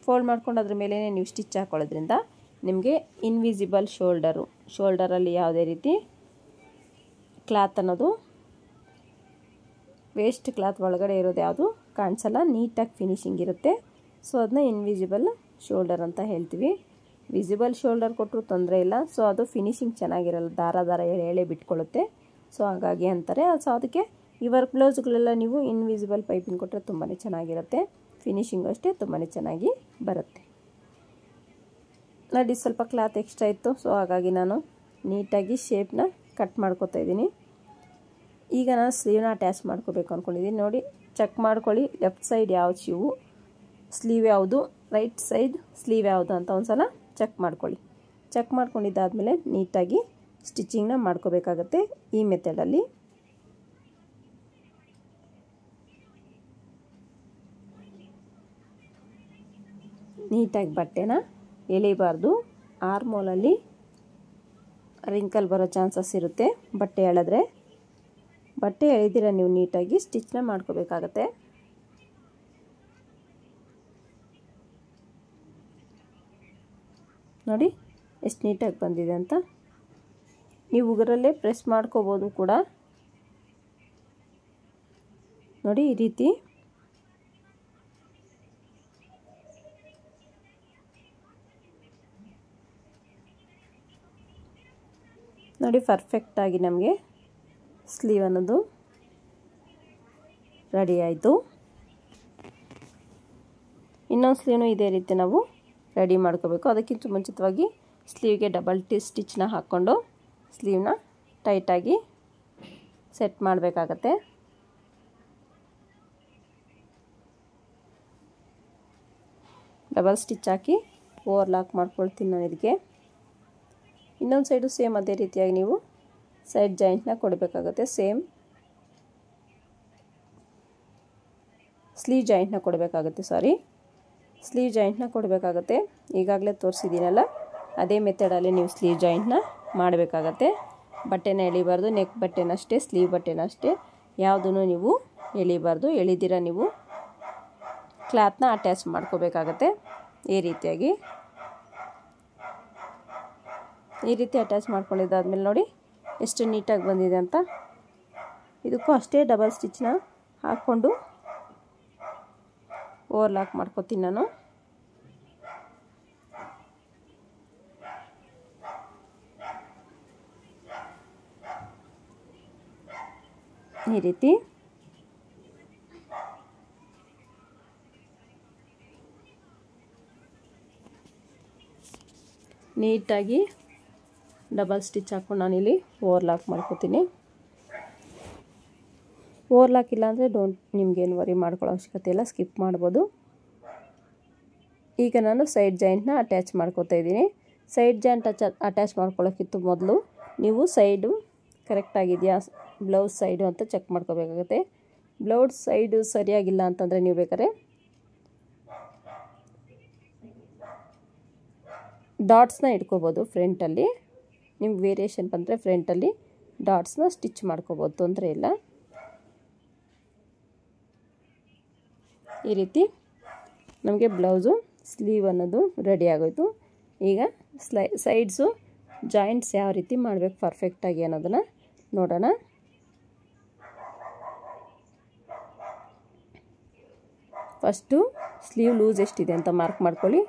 ಫೋಲ್ಡ್ ಮಾಡ್ಕೊಂಡು ಅದ್ರ ಮೇಲೆ ನೀವು ಸ್ಟಿಚ್ ಹಾಕೊಳ್ಳೋದ್ರಿಂದ ನಿಮಗೆ ಇನ್ವಿಸಿಬಲ್ ಶೋಲ್ಡರಲ್ಲಿ ಯಾವುದೇ ರೀತಿ ಕ್ಲಾತ್ ಅನ್ನೋದು ವೇಸ್ಟ್ ಕ್ಲಾತ್ ಒಳಗಡೆ ಇರೋದು ಯಾವುದು ಕಾಣಿಸಲ್ಲ, ನೀಟಾಗಿ ಫಿನಿಶಿಂಗ್ ಇರುತ್ತೆ. ಸೊ ಅದನ್ನ ಇನ್ವಿಸಿಬಲ್ ಶೋಲ್ಡರ್ ಅಂತ ಹೇಳ್ತೀವಿ. ವಿಸಿಬಲ್ ಶೋಲ್ಡರ್ ಕೊಟ್ಟರು ತೊಂದರೆ ಇಲ್ಲ. ಸೊ ಅದು ಫಿನಿಶಿಂಗ್ ಚೆನ್ನಾಗಿರಲ್ಲ, ದಾರ ಎಳೆ ಬಿಟ್ಕೊಳ್ಳುತ್ತೆ. ಸೊ ಹಾಗಾಗಿ ಅಂತಾರೆ. ಸೊ ಅದಕ್ಕೆ ಈ ವರ್ಕ್ ಬ್ಲೌಸ್ಗಳೆಲ್ಲ ನೀವು ಇನ್ವಿಸಿಬಲ್ ಪೈಪಿಂಗ್ ಕೊಟ್ಟರೆ ತುಂಬಾ ಚೆನ್ನಾಗಿರುತ್ತೆ. ಫಿನಿಶಿಂಗ್ ಅಷ್ಟೇ ತುಂಬಾ ಚೆನ್ನಾಗಿ ಬರುತ್ತೆ. ನೋಡಿ ಸ್ವಲ್ಪ ಕ್ಲಾತ್ ಎಕ್ಸ್ಟ್ರಾ ಇತ್ತು. ಸೊ ಹಾಗಾಗಿ ನಾನು ನೀಟಾಗಿ ಶೇಪ್ನ ಕಟ್ ಮಾಡ್ಕೋತಾ ಇದ್ದೀನಿ. ಈಗ ನಾನು ಸ್ಲೀವ್ನ ಅಟ್ಯಾಚ್ ಮಾಡ್ಕೋಬೇಕು ಅಂದ್ಕೊಂಡಿದ್ದೀನಿ. ನೋಡಿ ಚೆಕ್ ಮಾಡ್ಕೊಳ್ಳಿ, ಲೆಫ್ಟ್ ಸೈಡ್ ಯಾವ ಸ್ಲೀವ್ ಯಾವುದು, ರೈಟ್ ಸೈಡ್ ಸ್ಲೀವ್ ಯಾವುದು ಅಂತ ಒಂದು ಸಲ ಚೆಕ್ ಮಾಡ್ಕೊಳ್ಳಿ. ಚೆಕ್ ಮಾಡ್ಕೊಂಡಿದ್ದಾದಮೇಲೆ ನೀಟಾಗಿ ಸ್ಟಿಚಿಂಗ್ನ ಮಾಡ್ಕೋಬೇಕಾಗತ್ತೆ ಈ ಮೆಥಡಲ್ಲಿ. ನೀಟಾಗಿ ಬಟ್ಟೆನ ಎಳಿಬಾರ್ದು. ಆರ್ಮೋಲಲ್ಲಿ ರಿಂಕಲ್ ಬರೋ ಚಾನ್ಸಸ್ ಇರುತ್ತೆ ಬಟ್ಟೆ ಎಳೆದ್ರೆ. ಬಟ್ಟೆ ಎಳೆದಿರ ನೀವು ನೀಟಾಗಿ ಸ್ಟಿಚ್ನ ಮಾಡ್ಕೋಬೇಕಾಗತ್ತೆ. ನೋಡಿ ಎಷ್ಟು ನೀಟಾಗಿ ಬಂದಿದೆ ಅಂತ. ನೀವು ಉಗುರಲ್ಲೇ ಪ್ರೆಸ್ ಮಾಡ್ಕೋಬೋದು ಕೂಡ. ನೋಡಿ ಈ ರೀತಿ ನೋಡಿ ಪರ್ಫೆಕ್ಟಾಗಿ ನಮಗೆ ಸ್ಲೀವ್ ಅನ್ನೋದು ರೆಡಿ ಆಯಿತು. ಇನ್ನೊಂದು ಸ್ಲೀವ್ನು ಇದೇ ರೀತಿ ನಾವು ರೆಡಿ ಮಾಡ್ಕೋಬೇಕು. ಅದಕ್ಕಿಂತ ಮುಂಚಿತವಾಗಿ ಸ್ಲೀವ್ಗೆ ಡಬಲ್ ಸ್ಟಿಚ್ನ ಹಾಕ್ಕೊಂಡು ಸ್ಲೀವ್ನ ಟೈಟಾಗಿ ಸೆಟ್ ಮಾಡಬೇಕಾಗತ್ತೆ. ಡಬಲ್ ಸ್ಟಿಚ್ ಹಾಕಿ ಓವರ್ಲಾಕ್ ಮಾಡ್ಕೊಳ್ತೀನಿ ನಾನು ಇದಕ್ಕೆ. ಇನ್ನೊಂದು ಸೈಡು ಸೇಮ್ ಅದೇ ರೀತಿಯಾಗಿ ನೀವು ಸೈಡ್ ಜಾಯಿಂಟ್ನ ಕೊಡಬೇಕಾಗುತ್ತೆ. ಸೇಮ್ ಸ್ಲೀವ್ ಜಾಯಿಂಟ್ನ ಕೊಡಬೇಕಾಗುತ್ತೆ. ಸ್ಲೀವ್ ಜಾಯಿಂಟ್ನ ಕೊಡಬೇಕಾಗತ್ತೆ. ಈಗಾಗಲೇ ತೋರಿಸಿದ್ದೀನಲ್ಲ, ಅದೇ ಮೆಥಡಲ್ಲಿ ನೀವು ಸ್ಲೀವ್ ಜಾಯಿಂಟ್ನ ಮಾಡಬೇಕಾಗತ್ತೆ. ಬಟ್ಟೆನ ಎಳಿಬಾರ್ದು, ನೆಕ್ ಬಟ್ಟೆನಷ್ಟೇ, ಸ್ಲೀವ್ ಬಟ್ಟೆನಷ್ಟೇ ಯಾವುದನ್ನು ನೀವು ಎಳಿಬಾರ್ದು. ಎಳಿದಿರ ನೀವು ಕ್ಲಾತ್ನ ಅಟ್ಯಾಚ್ ಮಾಡ್ಕೋಬೇಕಾಗತ್ತೆ. ಈ ರೀತಿ ಅಟ್ಯಾಚ್ ಮಾಡ್ಕೊಂಡಿದ್ದಾದ್ಮೇಲೆ ನೋಡಿ ಎಷ್ಟು ನೀಟಾಗಿ ಬಂದಿದೆ ಅಂತ. ಇದಕ್ಕೂ ಅಷ್ಟೇ ಡಬಲ್ ಸ್ಟಿಚ್ನ ಹಾಕ್ಕೊಂಡು ಓವರ್ಲಾಕ್ ಮಾಡ್ಕೊತೀನಿ ನಾನು. ಈ ರೀತಿ ನೀಟಾಗಿ ಡಬಲ್ ಸ್ಟಿಚ್ ಹಾಕ್ಕೊಂಡು ನಾನಿಲ್ಲಿ ಓವರ್ಲಾಕ್ ಮಾಡ್ಕೊತೀನಿ. ಓವರ್ಲಾಕ್ ಇಲ್ಲ ಅಂದರೆ ನಿಮಗೇನು ವರಿ ಮಾಡ್ಕೊಳ್ಳೋ ಅವಶ್ಯಕತೆ ಇಲ್ಲ, ಸ್ಕಿಪ್ ಮಾಡ್ಬೋದು. ಈಗ ನಾನು ಸೈಡ್ ಜಾಯಿಂಟ್ನ ಅಟ್ಯಾಚ್ ಮಾಡ್ಕೊತಾ ಇದ್ದೀನಿ. ಸೈಡ್ ಜಾಯಿಂಟ್ ಅಟ್ಯಾಚ್ ಮಾಡ್ಕೊಳ್ಳೋಕ್ಕಿಂತ ಮೊದಲು ನೀವು ಸೈಡು ಕರೆಕ್ಟಾಗಿದೆಯಾ ಬ್ಲೌಸ್ ಸೈಡು ಅಂತ ಚೆಕ್ ಮಾಡ್ಕೋಬೇಕಾಗುತ್ತೆ. ಬ್ಲೌಸ್ ಸೈಡು ಸರಿಯಾಗಿಲ್ಲ ಅಂತಂದರೆ ನೀವು ಬೇಕಾದ್ರೆ ಡಾಟ್ಸ್ನ ಇಟ್ಕೋಬೋದು. ಫ್ರಂಟಲ್ಲಿ ನಿಮ್ಗೆ ವೇರಿಯೇಷನ್ ಬಂದರೆ ಫ್ರಂಟಲ್ಲಿ ಡಾಟ್ಸ್ನ ಸ್ಟಿಚ್ ಮಾಡ್ಕೋಬೋದು, ತೊಂದರೆ ಇಲ್ಲ. ಈ ರೀತಿ ನಮಗೆ ಬ್ಲೌಸು ಸ್ಲೀವ್ ಅನ್ನೋದು ರೆಡಿ ಆಗೋಯ್ತು. ಈಗ ಸೈಡ್ಸು ಜಾಯಿಂಟ್ಸ್ ಯಾವ ರೀತಿ ಮಾಡಬೇಕು ಪರ್ಫೆಕ್ಟಾಗಿ ಅನ್ನೋದನ್ನು ನೋಡೋಣ. ಫಸ್ಟು ಸ್ಲೀವ್ ಲೂಸ್ ಎಷ್ಟಿದೆ ಅಂತ ಮಾರ್ಕ್ ಮಾಡ್ಕೊಳ್ಳಿ.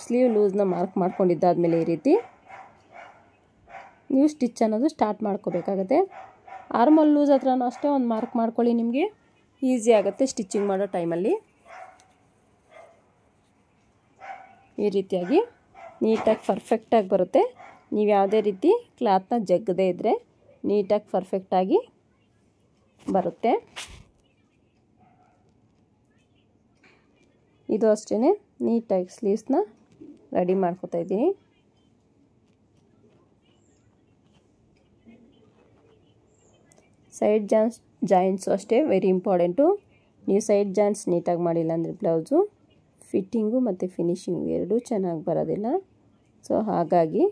ಸ್ಲೀವ್ ಲೂಸ್ನ ಮಾರ್ಕ್ ಮಾಡ್ಕೊಂಡಿದ್ದಾದಮೇಲೆ ಈ ರೀತಿ ನೀವು ಸ್ಟಿಚ್ ಅನ್ನೋದು ಸ್ಟಾರ್ಟ್ ಮಾಡ್ಕೋಬೇಕಾಗತ್ತೆ. ಆರ್ಮಲ್ ಲೂಸ್ ಹತ್ರನೂ ಅಷ್ಟೇ ಒಂದು ಮಾರ್ಕ್ ಮಾಡ್ಕೊಳ್ಳಿ, ನಿಮಗೆ ಈಸಿ ಆಗುತ್ತೆ ಸ್ಟಿಚಿಂಗ್ ಮಾಡೋ ಟೈಮಲ್ಲಿ. ಈ ರೀತಿಯಾಗಿ ನೀಟಾಗಿ ಪರ್ಫೆಕ್ಟಾಗಿ ಬರುತ್ತೆ. ನೀವು ಯಾವುದೇ ರೀತಿ ಕ್ಲಾತ್ನ ಜಗ್ಗದೇ ಇದ್ದರೆ ನೀಟಾಗಿ ಪರ್ಫೆಕ್ಟಾಗಿ ಬರುತ್ತೆ. ಇದು ಅಷ್ಟೇ ನೀಟಾಗಿ ಸ್ಲೀವ್ಸ್ನ ರೆಡಿ ಮಾಡ್ಕೊತಾ ಇದ್ದೀನಿ. ಸೈಡ್ ಜಾಯಿಂಟ್ಸು ಅಷ್ಟೇ ವೆರಿ ಇಂಪಾರ್ಟೆಂಟು. ನೀವು ಸೈಡ್ ಜಾಯಿಂಟ್ಸ್ ನೀಟಾಗಿ ಮಾಡಿಲ್ಲ ಅಂದರೆ ಬ್ಲೌಸು ಫಿಟ್ಟಿಂಗು ಮತ್ತು ಫಿನಿಶಿಂಗು ಎರಡೂ ಚೆನ್ನಾಗಿ ಬರೋದಿಲ್ಲ. ಸೊ ಹಾಗಾಗಿ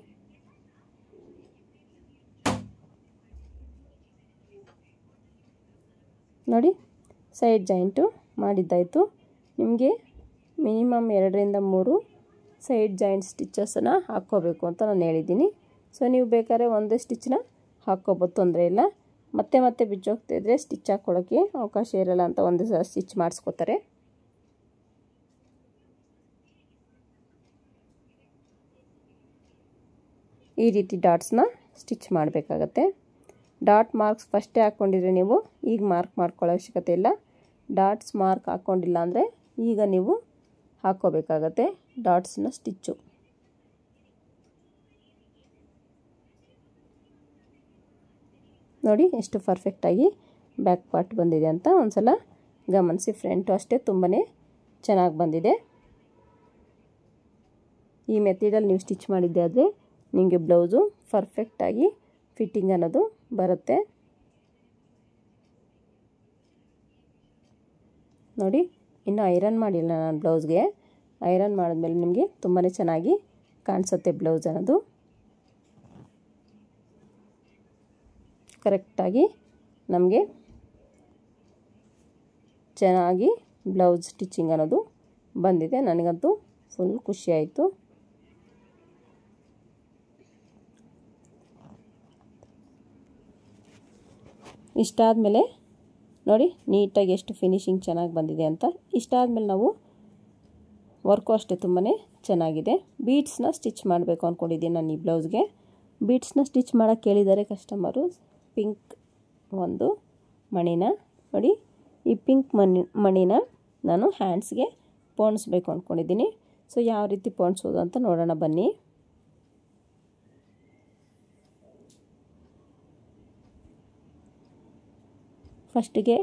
ನೋಡಿ ಸೈಡ್ ಜಾಯಿಂಟು ಮಾಡಿದ್ದಾಯಿತು. ನಿಮಗೆ ಮಿನಿಮಮ್ 2ರಿಂದ 3 ಸೈಡ್ ಜಾಯಿಂಟ್ ಸ್ಟಿಚಸನ್ನು ಹಾಕ್ಕೋಬೇಕು ಅಂತ ನಾನು ಹೇಳಿದ್ದೀನಿ. ಸೊ ನೀವು ಬೇಕಾದ್ರೆ ಒಂದೇ ಸ್ಟಿಚ್ನ ಹಾಕ್ಕೋಬೋದು, ತೊಂದರೆ ಇಲ್ಲ. ಮತ್ತೆ ಬಿಚ್ಚೋಗ್ತಾ ಇದ್ದರೆ ಸ್ಟಿಚ್ ಹಾಕ್ಕೊಳ್ಳೋಕ್ಕೆ ಅವಕಾಶ ಇರಲ್ಲ ಅಂತ ಒಂದೇ ಸಲ ಸ್ಟಿಚ್ ಮಾಡಿಸ್ಕೋತಾರೆ. ಈ ರೀತಿ ಡಾಟ್ಸ್ನ ಸ್ಟಿಚ್ ಮಾಡಬೇಕಾಗತ್ತೆ. ಡಾಟ್ ಮಾರ್ಕ್ಸ್ ಫಸ್ಟೇ ಹಾಕ್ಕೊಂಡಿದ್ರೆ ನೀವು ಈಗ ಮಾರ್ಕ್ ಮಾಡ್ಕೊಳ್ಳೋ ಅವಶ್ಯಕತೆ ಇಲ್ಲ. ಡಾಟ್ಸ್ ಮಾರ್ಕ್ ಹಾಕ್ಕೊಂಡಿಲ್ಲ ಅಂದರೆ ಈಗ ನೀವು ಹಾಕ್ಕೋಬೇಕಾಗತ್ತೆ ಡಾಟ್ಸ್ನ ಸ್ಟಿಚ್ಚು. ನೋಡಿ ಎಷ್ಟು ಪರ್ಫೆಕ್ಟಾಗಿ ಬ್ಯಾಕ್ ಪಾರ್ಟ್ ಬಂದಿದೆ ಅಂತ ಒಂದು ಸಲ ಗಮನಿಸಿ. ಫ್ರಂಟು ಅಷ್ಟೇ ತುಂಬಾ ಚೆನ್ನಾಗಿ ಬಂದಿದೆ. ಈ ಮೆಥಡಲ್ಲಿ ನೀವು ಸ್ಟಿಚ್ ಮಾಡಿದ್ದೆ ಆದರೆ ನಿಮಗೆ ಬ್ಲೌಸು ಪರ್ಫೆಕ್ಟಾಗಿ ಫಿಟ್ಟಿಂಗ್ ಅನ್ನೋದು ಬರುತ್ತೆ. ನೋಡಿ ಇನ್ನೂ ಐರನ್ ಮಾಡಿಲ್ಲ ನಾನು ಬ್ಲೌಸ್ಗೆ. ಐರನ್ ಮಾಡಿದ್ಮೇಲೆ ನಿಮಗೆ ತುಂಬಾ ಚೆನ್ನಾಗಿ ಕಾಣಿಸುತ್ತೆ ಬ್ಲೌಸ್ ಅನ್ನೋದು. ಕರೆಕ್ಟಾಗಿ ನಮಗೆ ಚೆನ್ನಾಗಿ ಬ್ಲೌಸ್ ಸ್ಟಿಚಿಂಗ್ ಅನ್ನೋದು ಬಂದಿದೆ. ನನಗಂತೂ ಫುಲ್ ಖುಷಿಯಾಯಿತು. ಇಷ್ಟಾದಮೇಲೆ ನೋಡಿ ನೀಟಾಗಿ ಎಷ್ಟು ಫಿನಿಶಿಂಗ್ ಚೆನ್ನಾಗಿ ಬಂದಿದೆ ಅಂತ. ಇಷ್ಟಾದಮೇಲೆ ನಾವು ವರ್ಕು ಅಷ್ಟೇ ತುಂಬಾ ಚೆನ್ನಾಗಿದೆ. ಬೀಡ್ಸ್ನ ಸ್ಟಿಚ್ ಮಾಡಬೇಕು ಅಂದ್ಕೊಂಡಿದ್ದೀನಿ ನಾನು ಈ ಬ್ಲೌಸ್ಗೆ. ಬೀಡ್ಸ್ನ ಸ್ಟಿಚ್ ಮಾಡೋಕ್ಕೆ ಕೇಳಿದ್ದಾರೆ ಕಸ್ಟಮರು. ಪಿಂಕ್ ಒಂದು ಮಣಿನ ನೋಡಿ, ಈ ಪಿಂಕ್ ಮಣಿನ ನಾನು ಹ್ಯಾಂಡ್ಸ್ಗೆ ಪೋಣಿಸ್ಬೇಕು ಅಂದ್ಕೊಂಡಿದ್ದೀನಿ. ಸೊ ಯಾವ ರೀತಿ ಪೋಣಿಸೋದು ಅಂತ ನೋಡೋಣ ಬನ್ನಿ. ಫಸ್ಟಿಗೆ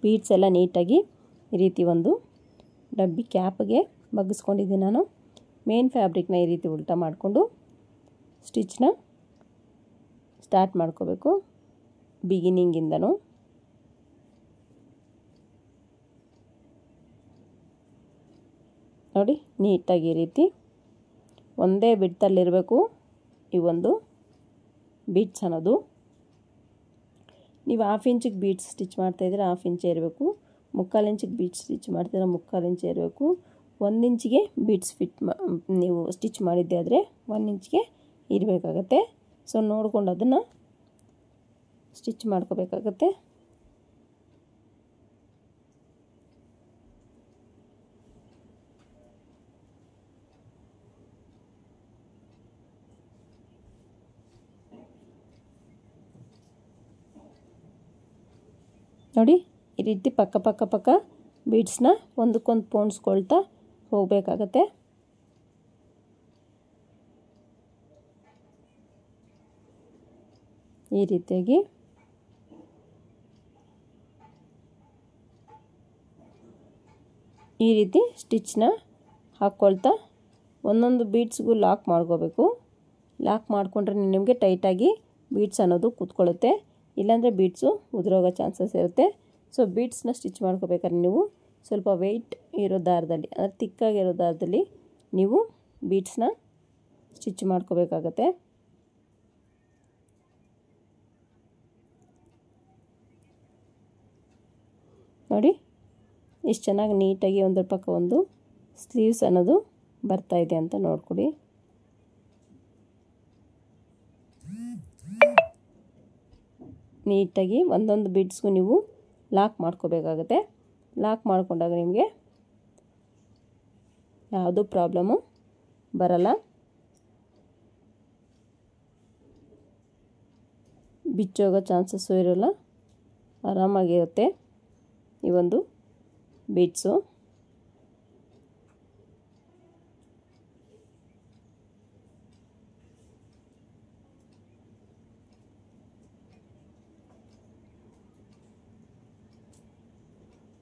ಬೀಡ್ಸ್ ಎಲ್ಲ ನೀಟಾಗಿ ಈ ರೀತಿ ಒಂದು ಡಬ್ಬಿ ಕ್ಯಾಪ್ಗೆ ಬಗ್ಗಿಸ್ಕೊಂಡಿದ್ದೀನಿ ನಾನು. ಮೇನ್ ಫ್ಯಾಬ್ರಿಕ್ನ ಈ ರೀತಿ ಉಲ್ಟಾ ಮಾಡಿಕೊಂಡು ಸ್ಟಿಚ್ನ ಸ್ಟಾರ್ಟ್ ಮಾಡ್ಕೋಬೇಕು ಬಿಗಿನಿಂಗಿಂದನೂ. ನೋಡಿ ನೀಟಾಗಿ ಈ ರೀತಿ ಒಂದೇ ಬಿಡ್ತಲ್ಲಿರಬೇಕು ಈ ಒಂದು ಬೀಡ್ಸ್ ಅನ್ನೋದು. ನೀವು 1/2 ಇಂಚಿಗೆ ಬೀಡ್ಸ್ ಸ್ಟಿಚ್ ಮಾಡ್ತಾಯಿದ್ರೆ 1/2 ಇಂಚೇ ಇರಬೇಕು. 3/4 ಇಂಚಿಗೆ ಬೀಡ್ಸ್ ಸ್ಟಿಚ್ ಮಾಡ್ತಿದ್ರೆ 3/4 ಇಂಚೇ ಇರಬೇಕು. 1 ಇಂಚಿಗೆ ಬೀಡ್ಸ್ ನೀವು ಸ್ಟಿಚ್ ಮಾಡಿದ್ದೆ ಆದರೆ 1 ಇಂಚಿಗೆ ಇರಬೇಕಾಗತ್ತೆ. ಸೊ ನೋಡ್ಕೊಂಡು ಅದನ್ನು ಸ್ಟಿಚ್ ಮಾಡ್ಕೋಬೇಕಾಗತ್ತೆ. ನೋಡಿ ಈ ರೀತಿ ಪಕ್ಕ ಬೀಡ್ಸ್ನ ಒಂದಕ್ಕೊಂದು ಪೋಣಿಸ್ಕೊಳ್ತಾ ಹೋಗಬೇಕಾಗತ್ತೆ. ಈ ರೀತಿಯಾಗಿ ಈ ರೀತಿ ಸ್ಟಿಚ್ನ ಹಾಕ್ಕೊಳ್ತಾ ಒಂದೊಂದು ಬೀಡ್ಸ್ಗೂ ಲಾಕ್ ಮಾಡ್ಕೋಬೇಕು. ಲಾಕ್ ಮಾಡಿಕೊಂಡ್ರೆ ನಿಮಗೆ ಟೈಟಾಗಿ ಬೀಡ್ಸ್ ಅನ್ನೋದು ಕೂತ್ಕೊಳ್ಳುತ್ತೆ. ಇಲ್ಲಾಂದರೆ ಬೀಡ್ಸು ಉದುರೋಗೋ ಚಾನ್ಸಸ್ ಇರುತ್ತೆ. ಸೊ ಬೀಡ್ಸ್ನ ಸ್ಟಿಚ್ ಮಾಡ್ಕೋಬೇಕಾದ್ರೆ ನೀವು ಸ್ವಲ್ಪ ವೆಯ್ಟ್ ಇರೋ ದಾರದಲ್ಲಿ, ಅಂದರೆ ತಿಕ್ಕಾಗಿರೋ ದಾರದಲ್ಲಿ ನೀವು ಬೀಡ್ಸ್ನ ಸ್ಟಿಚ್ ಮಾಡ್ಕೋಬೇಕಾಗತ್ತೆ. ನೋಡಿ ಎಷ್ಟು ಚೆನ್ನಾಗಿ ನೀಟಾಗಿ ಒಂದರ ಪಕ್ಕ ಒಂದು ಸ್ಲೀವ್ಸ್ ಅನ್ನೋದು ಬರ್ತಾಯಿದೆ ಅಂತ ನೋಡ್ಕೊಡಿ. ನೀಟಾಗಿ ಒಂದೊಂದು ಬೀಡ್ಸ್ಗೂ ನೀವು ಲಾಕ್ ಮಾಡ್ಕೋಬೇಕಾಗತ್ತೆ. ಲಾಕ್ ಮಾಡಿಕೊಂಡಾಗ ನಿಮಗೆ ಯಾವುದೂ ಪ್ರಾಬ್ಲಮ್ಮು ಬರಲ್ಲ. ಬಿಚ್ಚೋಗೋ ಚಾನ್ಸಸ್ಸು ಇರೋಲ್ಲ, ಆರಾಮಾಗಿರುತ್ತೆ ಈ ಒಂದು ಬೀಡ್ಸು.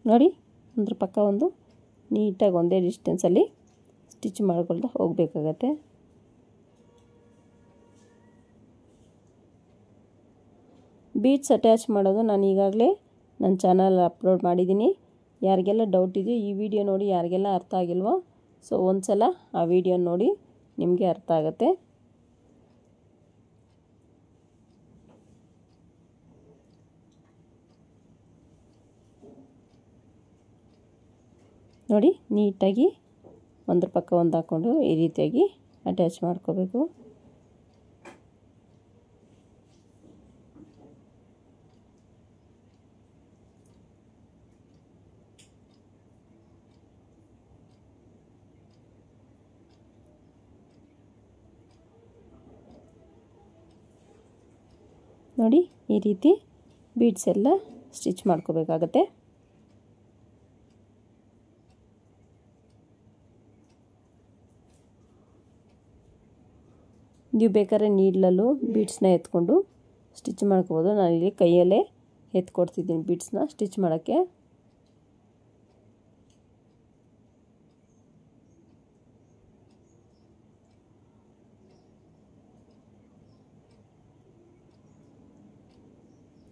ನೋಡಿ ಒಂದ್ರ ಪಕ್ಕ ಒಂದು ನೀಟಾಗಿ ಒಂದೇ ಡಿಸ್ಟೆನ್ಸಲ್ಲಿ ಸ್ಟಿಚ್ ಮಾಡ್ಕೊಳ್ತಾ ಹೋಗಬೇಕಾಗತ್ತೆ. ಬೀಡ್ಸ್ ಅಟ್ಯಾಚ್ ಮಾಡೋದು ನಾನು ಈಗಾಗಲೇ ನನ್ನ ಚಾನಲ್ ಅಪ್ಲೋಡ್ ಮಾಡಿದ್ದೀನಿ. ಯಾರಿಗೆಲ್ಲ ಡೌಟ್ ಇದೆಯೋ ಈ ವಿಡಿಯೋ ನೋಡಿ, ಯಾರಿಗೆಲ್ಲ ಅರ್ಥ ಆಗಿಲ್ವೋ ಸೊ ಒಂದು ಸಲ ಆ ವಿಡಿಯೋ ನೋಡಿ, ನಿಮಗೆ ಅರ್ಥ ಆಗುತ್ತೆ. ನೋಡಿ ನೀಟಾಗಿ ಒಂದ್ರ ಪಕ್ಕ ಒಂದು ಹಾಕ್ಕೊಂಡು ಈ ರೀತಿಯಾಗಿ ಅಟ್ಯಾಚ್ ಮಾಡ್ಕೋಬೇಕು. ನೋಡಿ ಈ ರೀತಿ ಬೀಡ್ಸ್ ಎಲ್ಲ ಸ್ಟಿಚ್ ಮಾಡ್ಕೋಬೇಕಾಗತ್ತೆ. ನೀವು ಬೇಕಾದ್ರೆ ನೀಡ್ಲಲ್ಲೂ ಬೀಡ್ಸ್ನ ಎತ್ಕೊಂಡು ಸ್ಟಿಚ್ ಮಾಡ್ಕೋಬೋದು. ನಾನಿಲ್ಲಿ ಕೈಯಲ್ಲೇ ಎತ್ಕೊಡ್ತಿದ್ದೀನಿ ಬೀಡ್ಸ್ನ ಸ್ಟಿಚ್ ಮಾಡೋಕ್ಕೆ.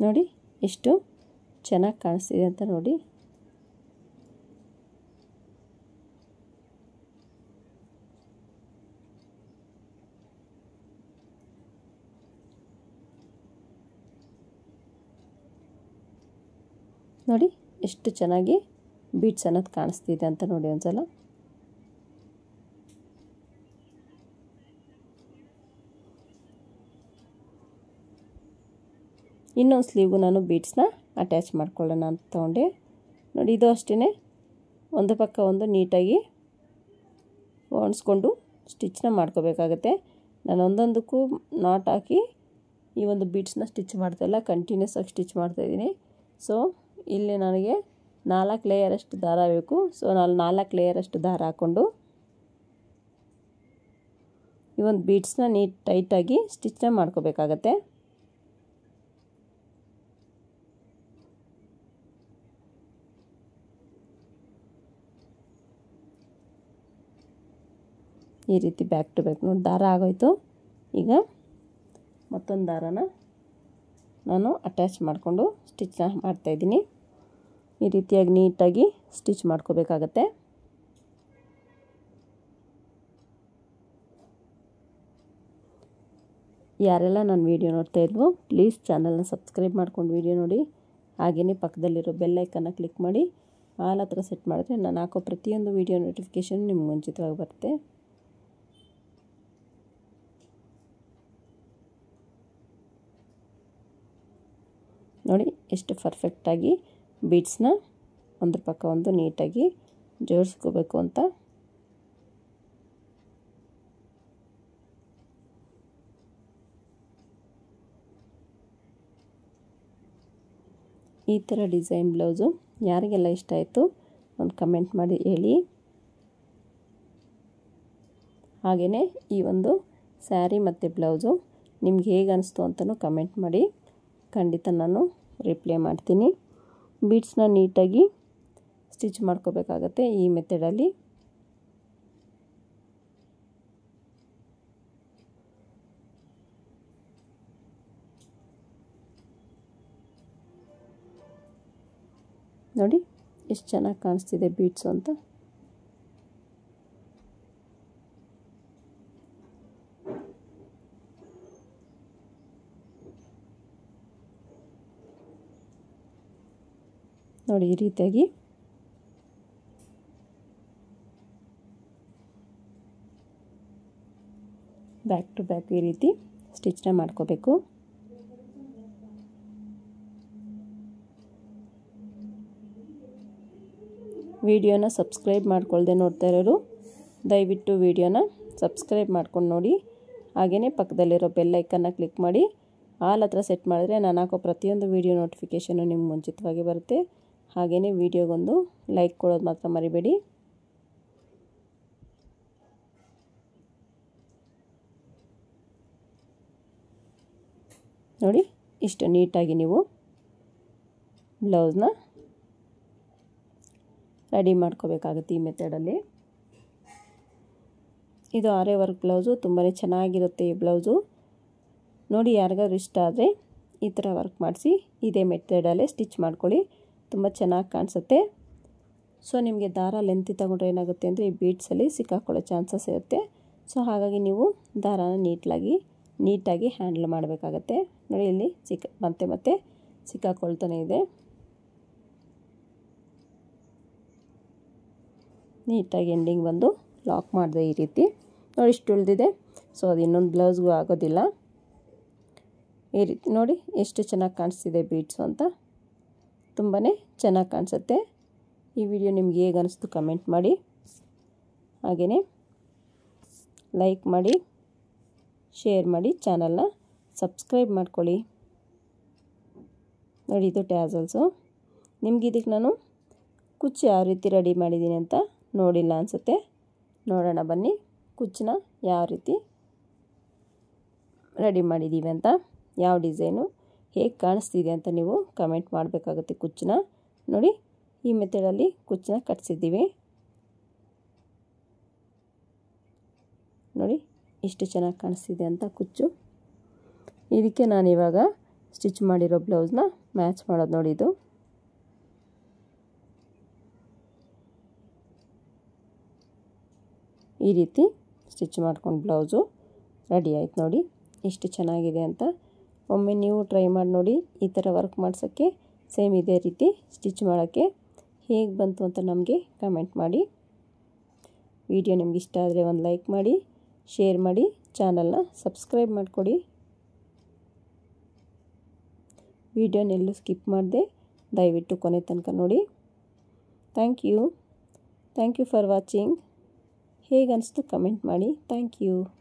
ನೋಡಿ ಎಷ್ಟು ಚೆನ್ನಾಗಿ ಕಾಣಿಸ್ತಿದೆ ಅಂತ ನೋಡಿ. ನೋಡಿ ಎಷ್ಟು ಚೆನ್ನಾಗಿ ಬೀಡ್ಸ್ ಅನ್ನೋದು ಕಾಣಿಸ್ತಿದೆ ಅಂತ ನೋಡಿ ಒಂದ್ಸಲ. ಇನ್ನೊಂದು ಸ್ಲೀವ್ಗೂ ನಾನು ಬೀಡ್ಸ್ನ ಅಟ್ಯಾಚ್ ಮಾಡ್ಕೊಳ್ಳೋಣ ಅಂತ ತೊಗೊಂಡೆ. ನೋಡಿ, ಇದು ಅಷ್ಟೇ ಒಂದು ಪಕ್ಕ ಒಂದು ನೀಟಾಗಿ ಒಣಸ್ಕೊಂಡು ಸ್ಟಿಚ್ನ ಮಾಡ್ಕೋಬೇಕಾಗತ್ತೆ. ನಾನು ಒಂದೊಂದಕ್ಕೂ ನಾಟ್ ಹಾಕಿ ಈ ಒಂದು ಬೀಡ್ಸ್ನ ಸ್ಟಿಚ್ ಮಾಡ್ತಾಯಿಲ್ಲ, ಕಂಟಿನ್ಯೂಸ್ ಆಗಿ ಸ್ಟಿಚ್ ಮಾಡ್ತಾಯಿದ್ದೀನಿ. ಸೊ ಇಲ್ಲಿ ನನಗೆ 4 ಲೇಯರಷ್ಟು ದಾರ ಬೇಕು. ಸೊ ನಾನು 4 ಲೇಯರಷ್ಟು ದಾರ ಹಾಕ್ಕೊಂಡು ಈ ಒಂದು ಬೀಡ್ಸ್ನ ಟೈಟಾಗಿ ಸ್ಟಿಚ್ನ ಮಾಡ್ಕೋಬೇಕಾಗತ್ತೆ. ಈ ರೀತಿ ಬ್ಯಾಕ್ ಟು ಬ್ಯಾಕ್ ನೋಡಿ ದಾರ ಆಗೋಯ್ತು. ಈಗ ಮತ್ತೊಂದು ದಾರನ ನಾನು ಅಟ್ಯಾಚ್ ಮಾಡಿಕೊಂಡು ಸ್ಟಿಚ್ನ ಮಾಡ್ತಾಯಿದ್ದೀನಿ. ಈ ರೀತಿಯಾಗಿ ನೀಟಾಗಿ ಸ್ಟಿಚ್ ಮಾಡ್ಕೋಬೇಕಾಗತ್ತೆ. ಯಾರೆಲ್ಲ ನನ್ನ ವೀಡಿಯೋ ನೋಡ್ತಾ ಇದ್ವೋ ಪ್ಲೀಸ್ ಚಾನಲ್ನ ಸಬ್ಸ್ಕ್ರೈಬ್ ಮಾಡ್ಕೊಂಡು ವೀಡಿಯೋ ನೋಡಿ. ಹಾಗೆಯೇ ಪಕ್ಕದಲ್ಲಿರೋ ಬೆಲ್ ಐಕನ್ನ ಕ್ಲಿಕ್ ಮಾಡಿ ಆಲ್ ಹತ್ರ ಸೆಟ್ ಮಾಡಿದ್ರೆ ನಾನು ಹಾಕೋ ಪ್ರತಿಯೊಂದು ವೀಡಿಯೋ ನೋಟಿಫಿಕೇಷನ್ ನಿಮ್ಗೆ ಮುಂಚಿತವಾಗಿ ಬರುತ್ತೆ. ನೋಡಿ ಎಷ್ಟು ಪರ್ಫೆಕ್ಟಾಗಿ ಬೀಡ್ಸ್ನ ಒಂದ್ರ ಪಕ್ಕ ಒಂದು ನೀಟಾಗಿ ಜೋಡಿಸ್ಕೋಬೇಕು ಅಂತ. ಈ ಥರ ಡಿಸೈನ್ ಬ್ಲೌಸು ಯಾರಿಗೆಲ್ಲ ಇಷ್ಟ ಆಯಿತು ಒಂದು ಕಮೆಂಟ್ ಮಾಡಿ ಹೇಳಿ. ಹಾಗೆಯೇ ಈ ಒಂದು ಸ್ಯಾರಿ ಮತ್ತು ಬ್ಲೌಸು ನಿಮ್ಗೆ ಹೇಗೆ ಅನಿಸ್ತು ಅಂತಲೂ ಕಮೆಂಟ್ ಮಾಡಿ, ಖಂಡಿತ ನಾನು ರಿಪ್ಲೈ ಮಾಡ್ತೀನಿ. ಬೀಡ್ಸ್ನ ನೀಟಾಗಿ ಸ್ಟಿಚ್ ಮಾಡ್ಕೋಬೇಕಾಗತ್ತೆ ಈ ಮೆಥಡಲ್ಲಿ. ನೋಡಿ ಎಷ್ಟು ಚೆನ್ನಾಗಿ ಕಾಣಿಸ್ತಿದೆ ಬೀಡ್ಸು ಅಂತ. ನೋಡಿ ಈ ರೀತಿಯಾಗಿ ಬ್ಯಾಕ್ ಟು ಬ್ಯಾಕ್ ಈ ರೀತಿ ಸ್ಟಿಚ್ನ ಮಾಡ್ಕೋಬೇಕು. ವಿಡಿಯೋನ ಸಬ್ಸ್ಕ್ರೈಬ್ ಮಾಡ್ಕೊಳ್ದೆ ನೋಡ್ತಾ ಇರೋರು ದಯವಿಟ್ಟು ವಿಡಿಯೋನ ಸಬ್ಸ್ಕ್ರೈಬ್ ಮಾಡ್ಕೊಂಡು ನೋಡಿ. ಹಾಗೆಯೇ ಪಕ್ಕದಲ್ಲಿರೋ ಬೆಲ್ ಐಕನ್ನ ಕ್ಲಿಕ್ ಮಾಡಿ ಆಲ್ ಹತ್ರ ಸೆಟ್ ಮಾಡಿದ್ರೆ ನಾನು ಹಾಕೋ ಪ್ರತಿಯೊಂದು ವೀಡಿಯೋ ನೋಟಿಫಿಕೇಷನ್ನು ನಿಮ್ಗೆ ಮುಂಚಿತವಾಗಿ ಬರುತ್ತೆ. ಹಾಗೆಯೇ ವಿಡಿಯೋಗೊಂದು ಲೈಕ್ ಕೊಡೋದು ಮಾತ್ರ ಮರಿಬೇಡಿ. ನೋಡಿ ಇಷ್ಟು ನೀಟಾಗಿ ನೀವು ಬ್ಲೌಸ್ನ ರೆಡಿ ಮಾಡ್ಕೋಬೇಕಾಗುತ್ತೆ ಈ ಮೆಥಡಲ್ಲಿ. ಇದು ಆರೆ ವರ್ಕ್ ಬ್ಲೌಸು, ತುಂಬಾ ಚೆನ್ನಾಗಿರುತ್ತೆ ಈ ಬ್ಲೌಸು. ನೋಡಿ ಯಾರಿಗಾದ್ರೂ ಇಷ್ಟ ಆದರೆ ಈ ಥರ ವರ್ಕ್ ಮಾಡಿಸಿ ಇದೇ ಮೆಥಡಲ್ಲೇ ಸ್ಟಿಚ್ ಮಾಡ್ಕೊಳ್ಳಿ, ತುಂಬ ಚೆನ್ನಾಗಿ ಕಾಣಿಸುತ್ತೆ. ಸೊ ನಿಮಗೆ ದಾರ ಲೆಂತಿ ತಗೊಂಡ್ರೆ ಏನಾಗುತ್ತೆ ಅಂದರೆ ಈ ಬೀಡ್ಸಲ್ಲಿ ಸಿಕ್ಕಾಕೊಳ್ಳೋ ಚಾನ್ಸಸ್ ಇರುತ್ತೆ. ಸೊ ಹಾಗಾಗಿ ನೀವು ದಾರಾನ ನೀಟಾಗಿ ಹ್ಯಾಂಡಲ್ ಮಾಡಬೇಕಾಗತ್ತೆ. ನೋಡಿ ಇಲ್ಲಿ ಮತ್ತೆ ಸಿಕ್ಕಾಕೊಳ್ತಾನೆ ಇದೆ. ನೀಟಾಗಿ ಎಂಡಿಂಗ್ ಬಂದು ಲಾಕ್ ಮಾಡಿದೆ ಈ ರೀತಿ. ನೋಡಿ ಇಷ್ಟು ಉಳಿದಿದೆ. ಸೊ ಅದು ಇನ್ನೊಂದು ಬ್ಲೌಸ್ಗೂ ಆಗೋದಿಲ್ಲ. ಈ ರೀತಿ ನೋಡಿ ಎಷ್ಟು ಚೆನ್ನಾಗಿ ಕಾಣಿಸ್ತಿದೆ ಬೀಡ್ಸು ಅಂತ, ತುಂಬಾ ಚೆನ್ನಾಗಿ ಕಾಣಿಸುತ್ತೆ. ಈ ವಿಡಿಯೋ ನಿಮ್ಗೆ ಹೇಗೆ ಅನಿಸ್ತು ಕಮೆಂಟ್ ಮಾಡಿ. ಹಾಗೆಯೇ ಲೈಕ್ ಮಾಡಿ, ಶೇರ್ ಮಾಡಿ, ಚಾನಲ್ನ ಸಬ್ಸ್ಕ್ರೈಬ್ ಮಾಡ್ಕೊಳ್ಳಿ. ನೋಡಿ ಇದು ಟ್ಯಾಸಲ್ಸು. ನಿಮ್ಗೆ ಇದಕ್ಕೆ ನಾನು ಕುಚ್ಚು ಯಾವ ರೀತಿ ರೆಡಿ ಮಾಡಿದ್ದೀನಿ ಅಂತ ನೋಡಿಲ್ಲ ಅನಿಸುತ್ತೆ. ನೋಡೋಣ ಬನ್ನಿ ಕುಚ್ಚನ್ನ ಯಾವ ರೀತಿ ರೆಡಿ ಮಾಡಿದ್ದೀವಿ ಅಂತ, ಯಾವ ಡಿಸೈನು ಹೇಗೆ ಕಾಣಿಸ್ತಿದೆ ಅಂತ ನೀವು ಕಮೆಂಟ್ ಮಾಡಬೇಕಾಗುತ್ತೆ. ಕುಚ್ಚನ್ನ ನೋಡಿ ಈ ಮೆಥಡಲ್ಲಿ ಕುಚ್ಚನ್ನ ಕಟ್ಸಿದ್ದೀವಿ. ನೋಡಿ ಎಷ್ಟು ಚೆನ್ನಾಗಿ ಕಾಣಿಸ್ತಿದೆ ಅಂತ ಕುಚ್ಚು. ಇದಕ್ಕೆ ನಾನಿವಾಗ ಸ್ಟಿಚ್ ಮಾಡಿರೋ ಬ್ಲೌಸ್ನ ಮ್ಯಾಚ್ ಮಾಡೋದು ನೋಡಿ. ಇದು ಈ ರೀತಿ ಸ್ಟಿಚ್ ಮಾಡ್ಕೊಂಡು ಬ್ಲೌಸು ರೆಡಿ ಆಯ್ತು. ನೋಡಿ ಎಷ್ಟು ಚೆನ್ನಾಗಿದೆ ಅಂತ. ಒಮ್ಮೆ ನೀವು ಟ್ರೈ ಮಾಡಿ ನೋಡಿ ಈ ಥರ ವರ್ಕ್ ಮಾಡ್ಸೋಕ್ಕೆ. ಸೇಮ್ ಇದೇ ರೀತಿ ಸ್ಟಿಚ್ ಮಾಡೋಕ್ಕೆ ಹೇಗೆ ಬಂತು ಅಂತ ನಮಗೆ ಕಮೆಂಟ್ ಮಾಡಿ. ವಿಡಿಯೋ ನಿಮ್ಗೆ ಇಷ್ಟ ಆದರೆ ಒಂದು ಲೈಕ್ ಮಾಡಿ, ಶೇರ್ ಮಾಡಿ, ಚಾನಲ್ನ ಸಬ್ಸ್ಕ್ರೈಬ್ ಮಾಡಿಕೊಡಿ. ವಿಡಿಯೋನೆಲ್ಲೂ ಸ್ಕಿಪ್ ಮಾಡದೆ ದಯವಿಟ್ಟು ಕೊನೆ ತನಕ ನೋಡಿ. Thank you for watching. ಹೇಗೆ ಅನಿಸ್ತು ಕಮೆಂಟ್ ಮಾಡಿ. Thank you.